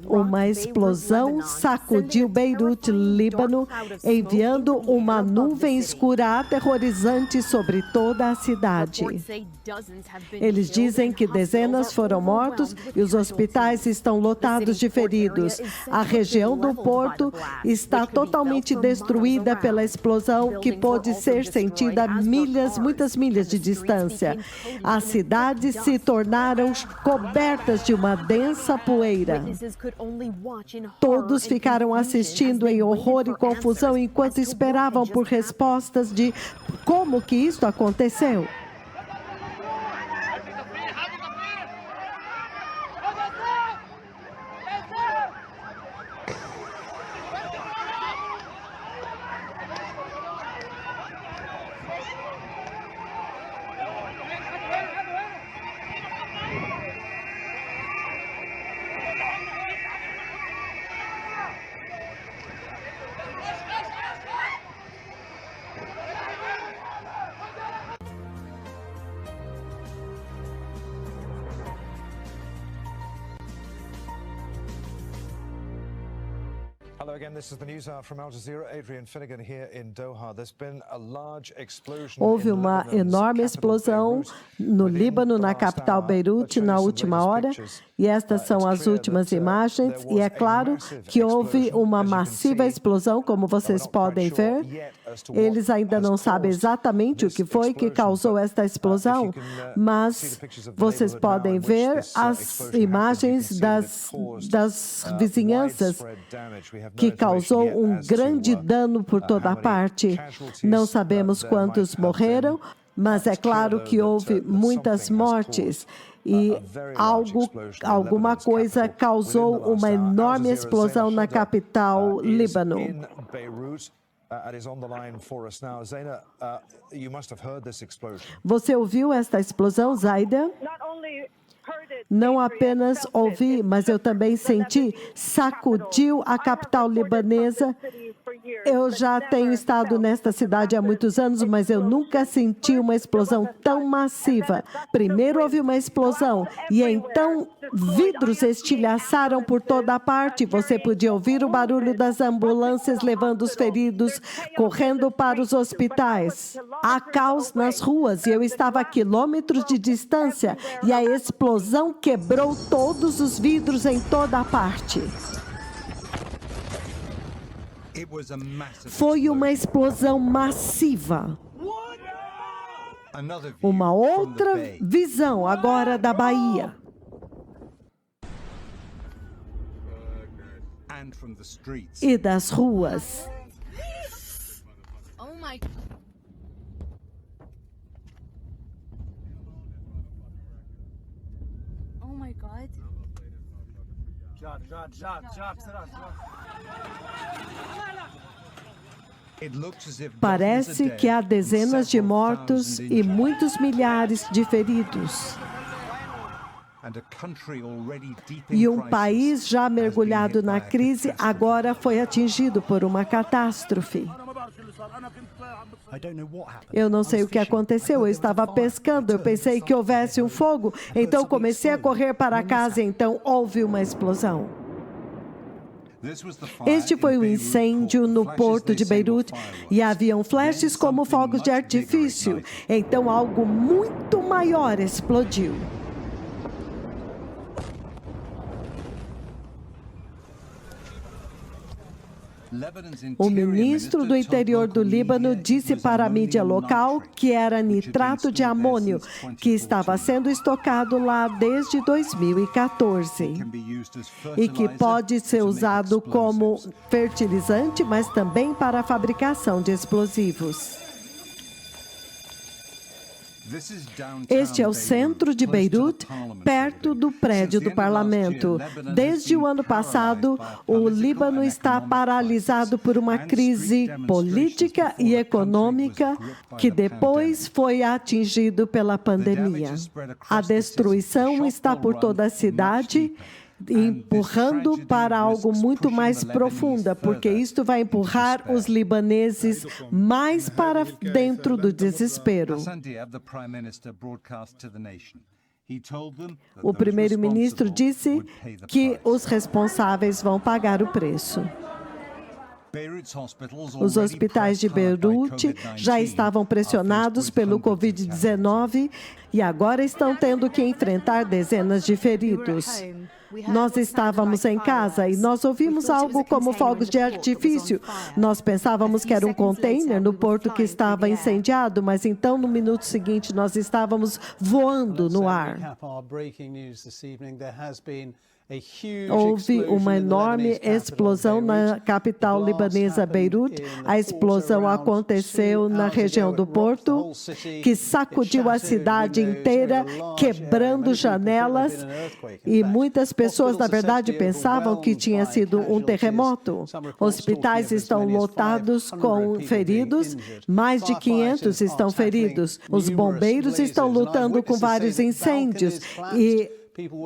Uma explosão sacudiu Beirute, Líbano, enviando uma nuvem escura aterrorizante sobre toda a cidade. Eles dizem que dezenas foram mortos e os hospitais estão lotados de feridos. A região do porto está totalmente destruída pela explosão que pôde ser sentida a muitas milhas de distância. As cidades se tornaram cobertas de uma densa poeira. Todos ficaram assistindo em horror e confusão enquanto esperavam por respostas de como que isto aconteceu. Hello again, this is the News Hour from Al Jazeera. Adrian Finnegan here in Doha. There's been a large explosion. Houve uma enorme explosão no Líbano, na capital Beirute, na última hora. E estas são as últimas imagens. E é claro que houve uma massiva explosão, como vocês podem ver. Eles ainda não sabem exatamente o que foi que causou esta explosão, mas vocês podem ver as imagens das vizinhanças, que causou um grande dano por toda parte. Não sabemos quantos morreram, mas é claro que houve muitas mortes. E alguma coisa causou uma enorme explosão na capital Líbano. Você ouviu esta explosão, Zaida? Não apenas ouvi, mas eu também senti, sacudiu a capital libanesa. Eu já tenho estado nesta cidade há muitos anos, mas eu nunca senti uma explosão tão massiva. Primeiro houve uma explosão e então vidros estilhaçaram por toda a parte. Você podia ouvir o barulho das ambulâncias levando os feridos, correndo para os hospitais. Há caos nas ruas e eu estava a quilômetros de distância e a explosão quebrou todos os vidros em toda a parte. Foi uma explosão massiva. Uma outra visão agora da Bahia. E das ruas. Oh my God. Parece que há dezenas de mortos e muitos milhares de feridos. E um país já mergulhado na crise agora foi atingido por uma catástrofe. Eu não sei o que aconteceu, eu estava pescando, eu pensei que houvesse um fogo, então comecei a correr para casa, então houve uma explosão. Este foi um incêndio no porto de Beirute e haviam flashes como fogos de artifício, então algo muito maior explodiu. O ministro do interior do Líbano disse para a mídia local que era nitrato de amônio, que estava sendo estocado lá desde 2014 e que pode ser usado como fertilizante, mas também para a fabricação de explosivos. Este é o centro de Beirute, perto do prédio do parlamento. Desde o ano passado, o Líbano está paralisado por uma crise política e econômica que depois foi atingido pela pandemia. A destruição está por toda a cidade, empurrando para algo muito mais profundo, porque isto vai empurrar os libaneses mais para dentro do desespero. O primeiro-ministro disse que os responsáveis vão pagar o preço. Os hospitais de Beirute já estavam pressionados pelo Covid-19 e agora estão tendo que enfrentar dezenas de feridos. Nós estávamos em casa e nós ouvimos algo como fogos de artifício. Nós pensávamos que era um container no porto que estava incendiado, mas então no minuto seguinte nós estávamos voando no ar. Houve uma enorme explosão na capital libanesa, Beirute. A explosão aconteceu na região do Porto, que sacudiu a cidade inteira, quebrando janelas. E muitas pessoas, na verdade, pensavam que tinha sido um terremoto. Hospitais estão lotados com feridos, mais de 500 estão feridos. Os bombeiros estão lutando com vários incêndios e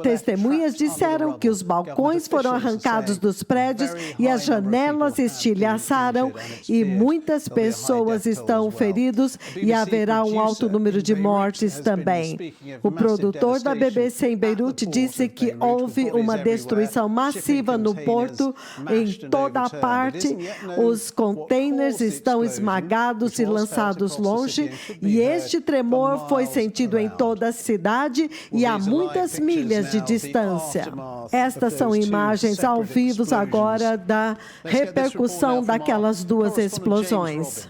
Testemunhas disseram que os balcões foram arrancados dos prédios e as janelas estilhaçaram e muitas pessoas estão feridas e haverá um alto número de mortes também. O produtor da BBC em Beirute disse que houve uma destruição massiva no porto em toda a parte. Os containers estão esmagados e lançados longe e este tremor foi sentido em toda a cidade e a muitas milhas de distância. Estas são imagens ao vivo agora da repercussão daquelas duas explosões.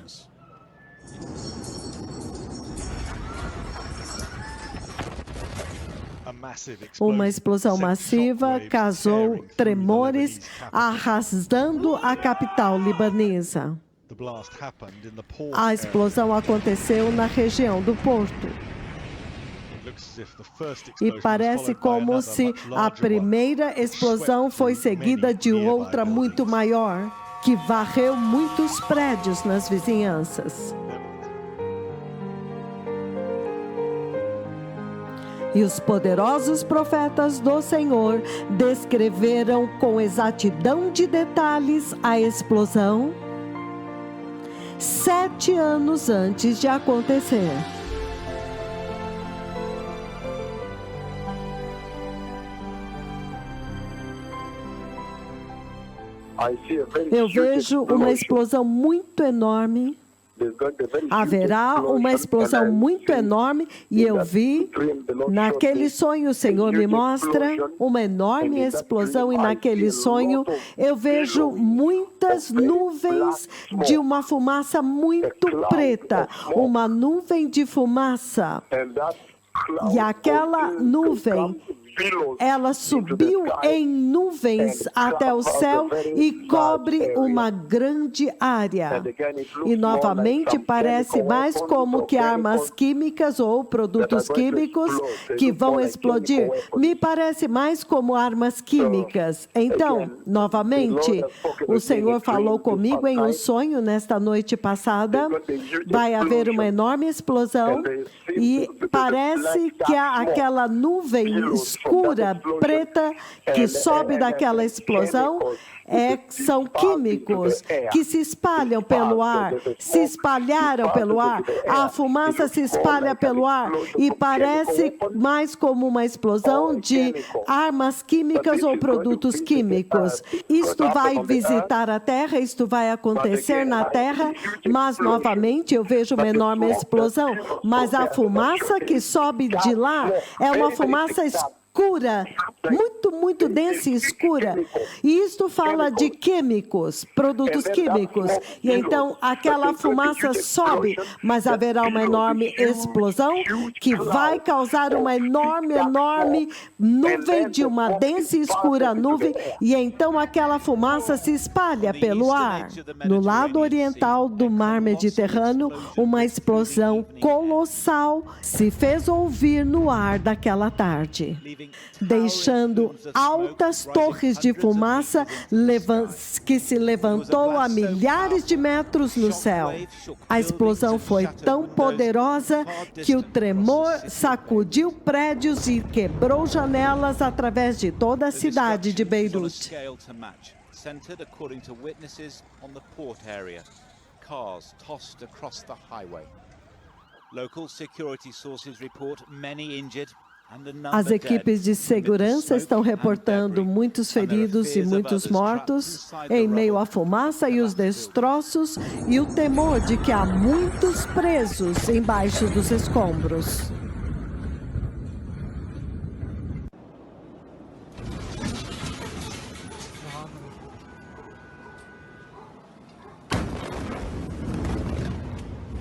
Uma explosão massiva causou tremores, arrasando a capital libanesa. A explosão aconteceu na região do porto. E parece como se a primeira explosão foi seguida de outra muito maior, que varreu muitos prédios nas vizinhanças. E os poderosos profetas do Senhor descreveram com exatidão de detalhes a explosão 7 anos antes de acontecer. Eu vejo uma explosão muito enorme. Haverá uma explosão muito enorme e eu vi naquele sonho, o Senhor me mostra uma enorme explosão e naquele sonho eu vejo muitas nuvens de uma fumaça muito preta, uma nuvem de fumaça. E aquela nuvem, ela subiu em nuvens até o céu e cobre uma grande área. E novamente parece mais como que armas químicas ou produtos químicos que vão explodir. Me parece mais como armas químicas. Então, novamente, o Senhor falou comigo em um sonho nesta noite passada. Vai haver uma enorme explosão e parece que há aquela nuvem escura, preta, que sobe daquela explosão, são químicos que se espalham pelo ar, se espalharam pelo ar, a fumaça se espalha pelo ar e parece mais como uma explosão de armas químicas ou produtos químicos. Isto vai visitar a Terra, isto vai acontecer na Terra, mas novamente eu vejo uma enorme explosão, mas a fumaça que sobe de lá é uma fumaça escura, muito densa e escura. E isto fala de químicos, produtos químicos. E então aquela fumaça sobe, mas haverá uma enorme explosão que vai causar uma enorme nuvem de uma densa e escura nuvem. E então aquela fumaça se espalha pelo ar. No lado oriental do mar Mediterrâneo, uma explosão colossal se fez ouvir no ar daquela tarde, deixando altas torres de fumaça que se levantou a milhares de metros no céu. A explosão foi tão poderosa que o tremor sacudiu prédios e quebrou janelas através de toda a cidade de Beirute. As equipes de segurança estão reportando muitos feridos e muitos mortos em meio à fumaça e os destroços e o temor de que há muitos presos embaixo dos escombros.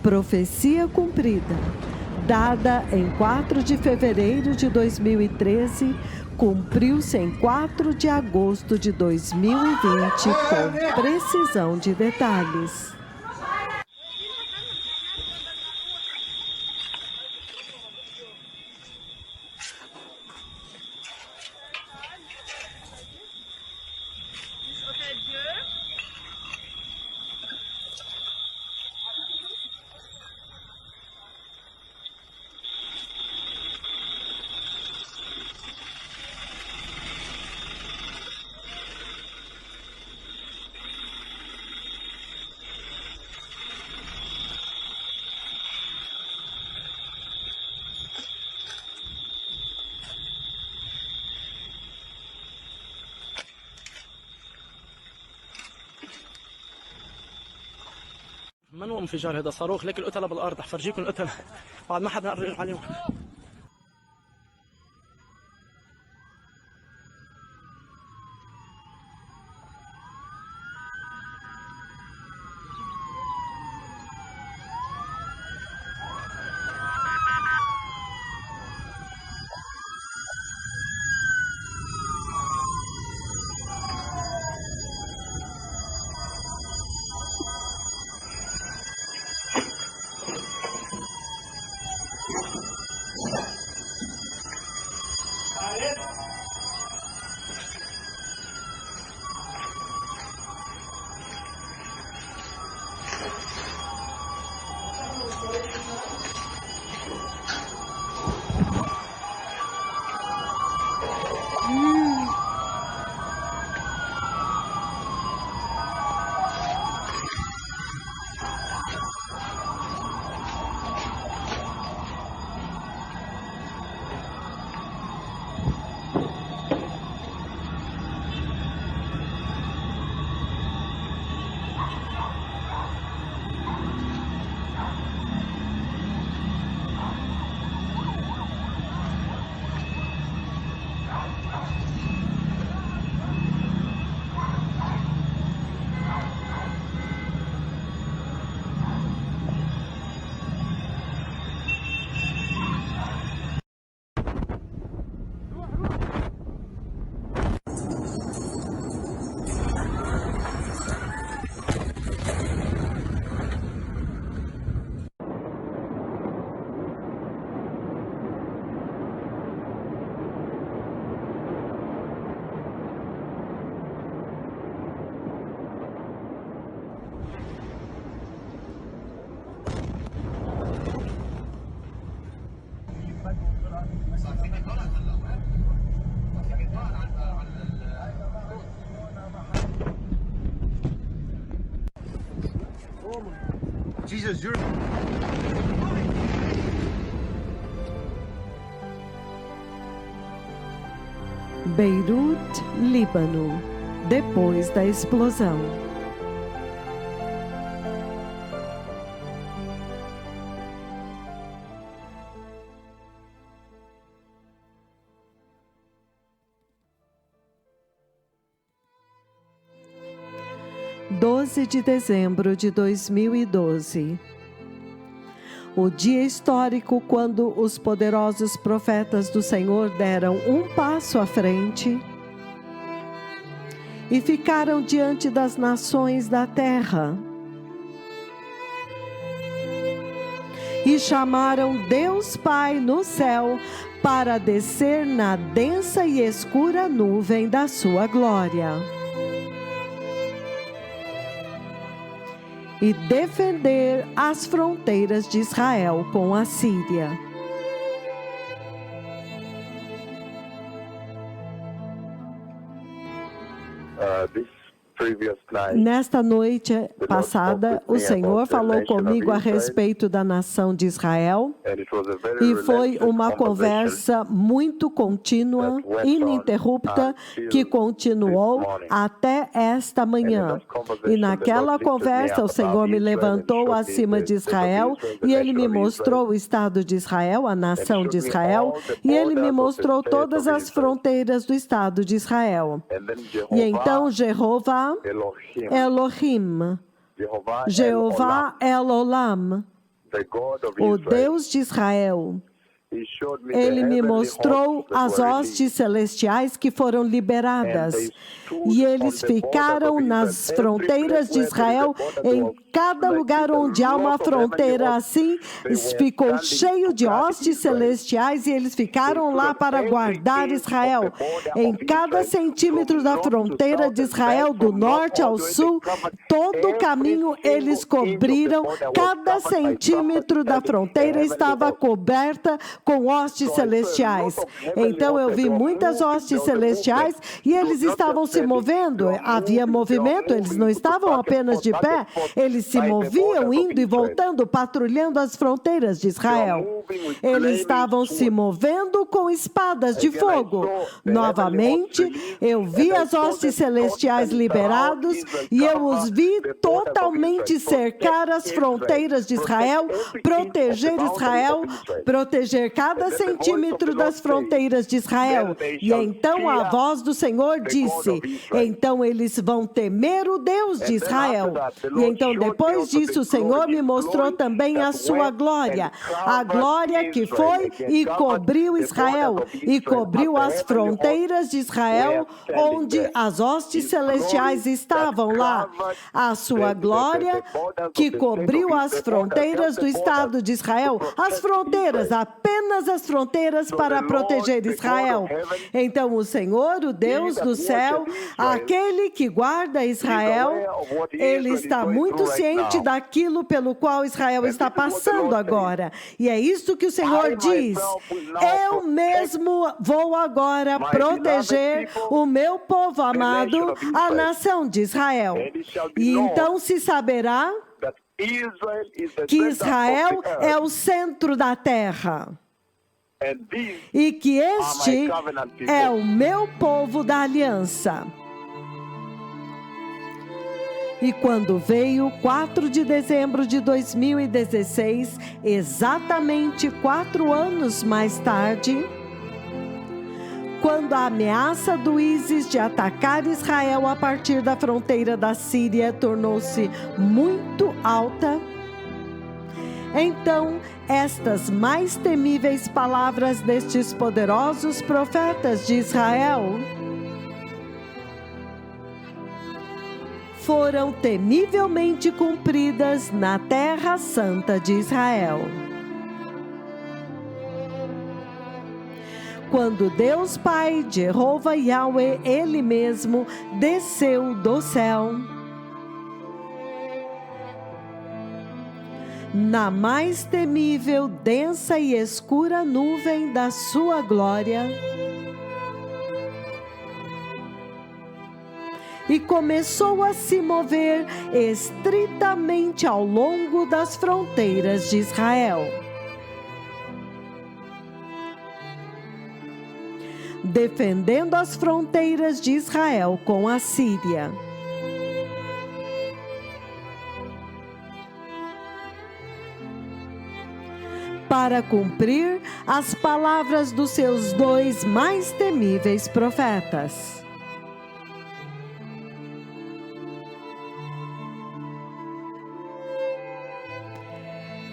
Profecia cumprida. Dada em 4 de fevereiro de 2013, cumpriu-se em 4 de agosto de 2020, com precisão de detalhes. ممنوع انفجار هذا الصاروخ لكن القتلة بالارض رح فرجيكم القتلة بعد ما حدا نقدر عليهم. Jesus, you're... Beirut, Líbano, depois da explosão. De dezembro de 2012. O dia histórico quando os poderosos profetas do Senhor deram um passo à frente e ficaram diante das nações da terra e chamaram Deus Pai no céu para descer na densa e escura nuvem da sua glória e defender as fronteiras de Israel com a Síria. Nesta noite passada, o Senhor falou comigo a respeito da nação de Israel e foi uma conversa muito contínua, ininterrupta, que continuou até esta manhã. E naquela conversa, o Senhor me levantou acima de Israel e Ele me mostrou o Estado de Israel, a nação de Israel, e Ele me mostrou todas as fronteiras do Estado de Israel. E então Jeová Elohim, Jeová Elolam, o Deus de Israel, Ele me mostrou as hostes celestiais que foram liberadas. E eles ficaram nas fronteiras de Israel. Em cada lugar onde há uma fronteira assim, ficou cheio de hostes celestiais e eles ficaram lá para guardar Israel. Em cada centímetro da fronteira de Israel, do norte ao sul, todo o caminho eles cobriram. Cada centímetro da fronteira estava coberta com hostes celestiais. Então eu vi muitas hostes celestiais e eles estavam se movendo. Havia movimento, eles não estavam apenas de pé, eles se moviam, indo e voltando, patrulhando as fronteiras de Israel. Eles estavam se movendo com espadas de fogo. Novamente, eu vi as hostes celestiais liberados e eu os vi totalmente cercar as fronteiras de Israel, proteger Israel, proteger cada centímetro das fronteiras de Israel. E então a voz do Senhor disse: então eles vão temer o Deus de Israel. E então depois disso o Senhor me mostrou também a sua glória, a glória que foi e cobriu Israel, e cobriu as fronteiras de Israel, onde as hostes celestiais estavam lá. A sua glória que cobriu as fronteiras do Estado de Israel, as fronteiras, apenas as fronteiras para proteger Israel. Então o Senhor, o Deus do céu, aquele que guarda Israel, ele está muito ciente daquilo pelo qual Israel está passando agora. E é isso que o Senhor diz: eu mesmo vou agora proteger o meu povo amado, a nação de Israel. E então se saberá que Israel é o centro da terra e que este é o meu povo da aliança. E quando veio 4 de dezembro de 2016, exatamente 4 anos mais tarde, quando a ameaça do ISIS de atacar Israel a partir da fronteira da Síria tornou-se muito alta, então estas mais temíveis palavras destes poderosos profetas de Israel foram temivelmente cumpridas na Terra Santa de Israel. Quando Deus Pai, Jeová Yahweh, Ele mesmo, desceu do céu, na mais temível, densa e escura nuvem da sua glória, e começou a se mover estritamente ao longo das fronteiras de Israel, defendendo as fronteiras de Israel com a Síria. Para cumprir as palavras dos seus 2 mais temíveis profetas.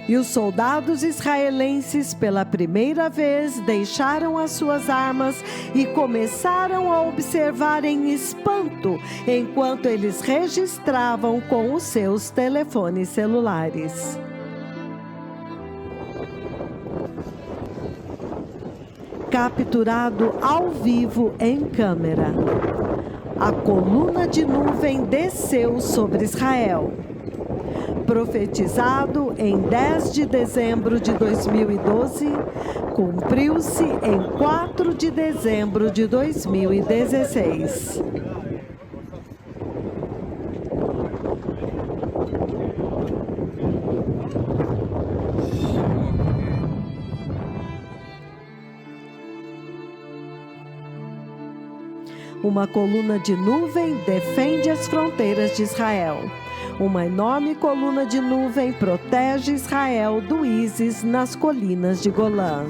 E os soldados israelenses, pela primeira vez, deixaram as suas armas e começaram a observar em espanto, enquanto eles registravam com os seus telefones celulares. Capturado ao vivo em câmera. A coluna de nuvem desceu sobre Israel. Profetizado em 10 de dezembro de 2012, cumpriu-se em 4 de dezembro de 2016. Uma coluna de nuvem defende as fronteiras de Israel. Uma enorme coluna de nuvem protege Israel do ISIS nas colinas de Golã.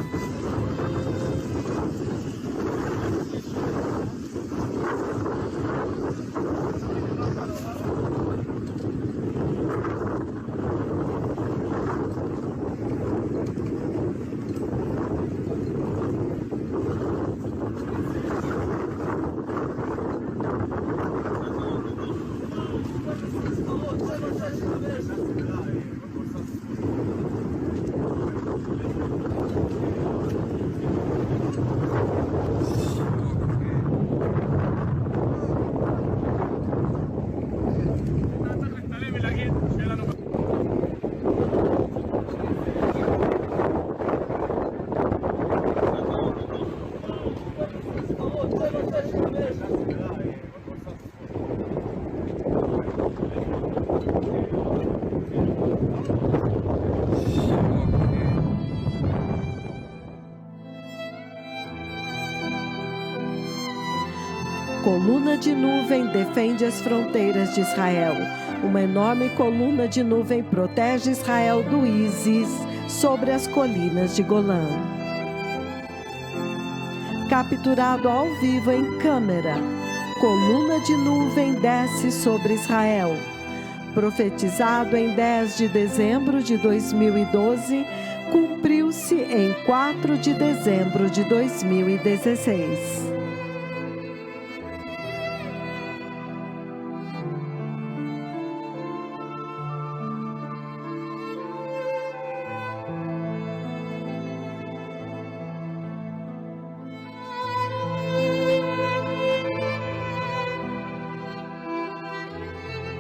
coluna de nuvem defende as fronteiras de Israel. Uma enorme coluna de nuvem protege Israel do ISIS sobre as colinas de Golã. Capturado ao vivo em câmera, coluna de nuvem desce sobre Israel. Profetizado em 10 de dezembro de 2012, cumpriu-se em 4 de dezembro de 2016.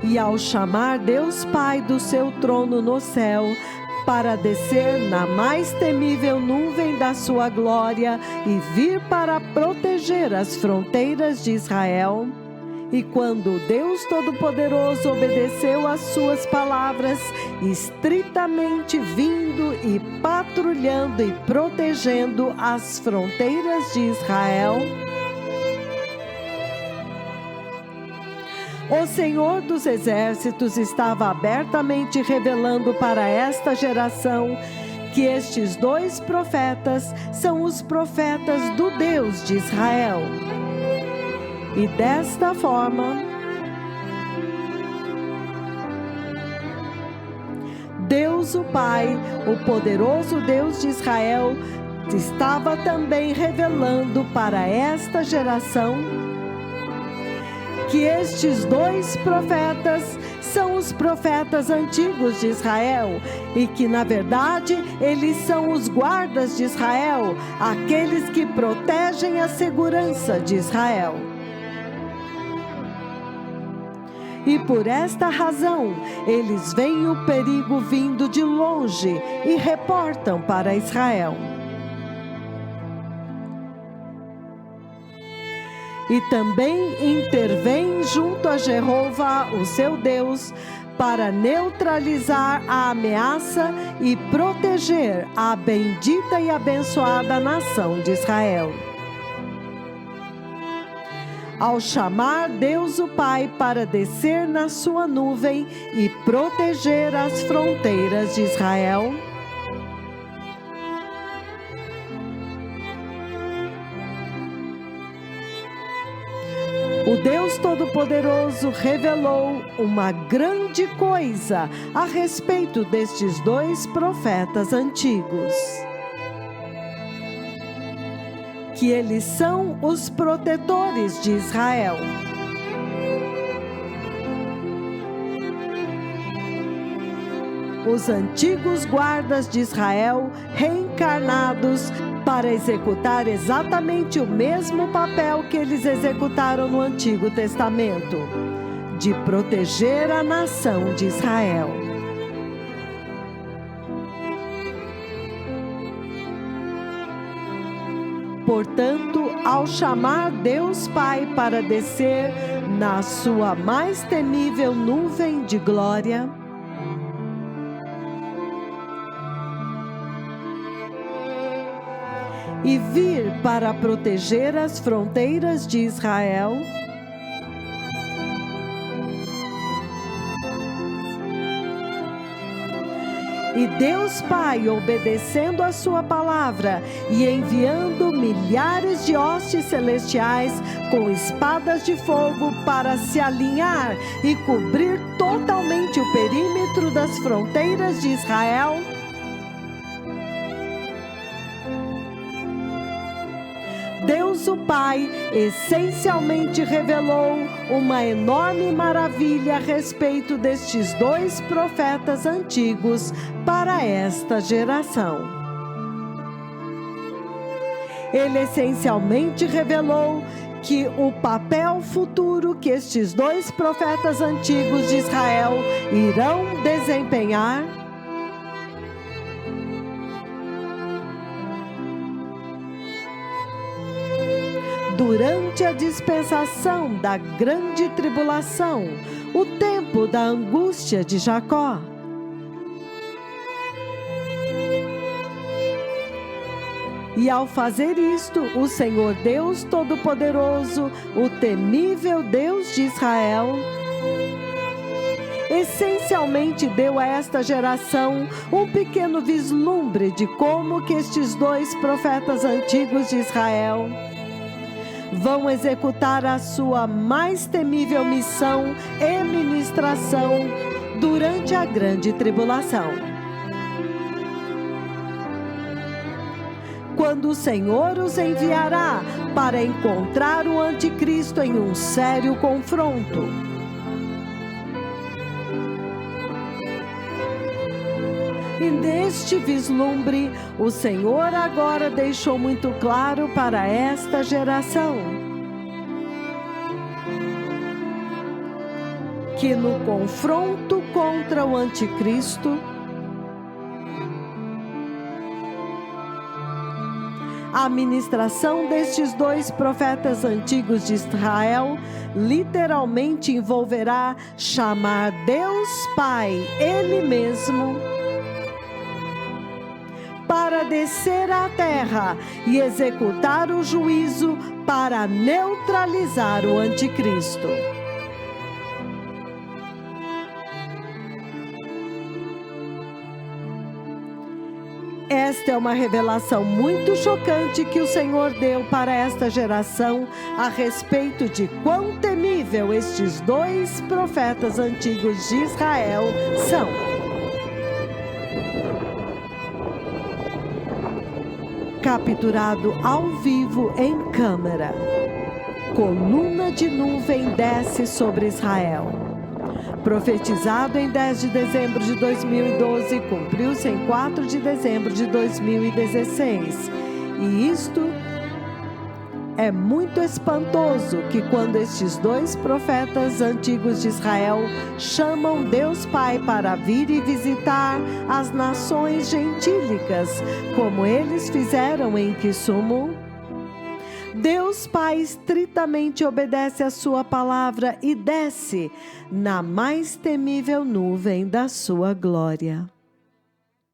E ao chamar Deus Pai do seu trono no céu, para descer na mais temível nuvem da sua glória e vir para proteger as fronteiras de Israel. E quando Deus Todo-Poderoso obedeceu às suas palavras, estritamente vindo e patrulhando e protegendo as fronteiras de Israel, o Senhor dos Exércitos estava abertamente revelando para esta geração que estes 2 profetas são os profetas do Deus de Israel. E desta forma, Deus o Pai, o poderoso Deus de Israel, estava também revelando para esta geração que estes 2 profetas são os profetas antigos de Israel e que, na verdade, eles são os guardas de Israel, aqueles que protegem a segurança de Israel. E por esta razão, eles veem o perigo vindo de longe e reportam para Israel. E também intervém junto a Jeová, o seu Deus, para neutralizar a ameaça e proteger a bendita e abençoada nação de Israel. Ao chamar Deus o Pai para descer na sua nuvem e proteger as fronteiras de Israel, o Deus Todo-Poderoso revelou uma grande coisa a respeito destes 2 profetas antigos. Que eles são os protetores de Israel. Os antigos guardas de Israel reencarnados para executar exatamente o mesmo papel que eles executaram no Antigo Testamento, de proteger a nação de Israel. Portanto, ao chamar Deus Pai para descer na sua mais temível nuvem de glória, e vir para proteger as fronteiras de Israel, e Deus Pai obedecendo a sua palavra e enviando milhares de hostes celestiais com espadas de fogo para se alinhar e cobrir totalmente o perímetro das fronteiras de Israel, Deus o Pai essencialmente revelou uma enorme maravilha a respeito destes 2 profetas antigos para esta geração. Ele essencialmente revelou que o papel futuro que estes 2 profetas antigos de Israel irão desempenhar durante a dispensação da grande tribulação, o tempo da angústia de Jacó. E ao fazer isto, o Senhor Deus Todo-Poderoso, o temível Deus de Israel, essencialmente deu a esta geração um pequeno vislumbre de como que estes dois profetas antigos de Israel vão executar a sua mais temível missão e ministração durante a grande tribulação. Quando o Senhor os enviará para encontrar o anticristo em um sério confronto. E neste vislumbre, o Senhor agora deixou muito claro para esta geração que no confronto contra o anticristo, a ministração destes dois profetas antigos de Israel literalmente envolverá chamar Deus Pai, Ele mesmo, para descer à terra e executar o juízo para neutralizar o anticristo. Esta é uma revelação muito chocante que o Senhor deu para esta geração a respeito de quão temível estes dois profetas antigos de Israel são. Capturado ao vivo em câmera. Coluna de nuvem desce sobre Israel. Profetizado em 10 de dezembro de 2012, cumpriu-se em 4 de dezembro de 2016. E isto é muito espantoso, que quando estes dois profetas antigos de Israel chamam Deus Pai para vir e visitar as nações gentílicas, como eles fizeram em Kisumu, Deus Pai estritamente obedece a sua palavra e desce na mais temível nuvem da sua glória.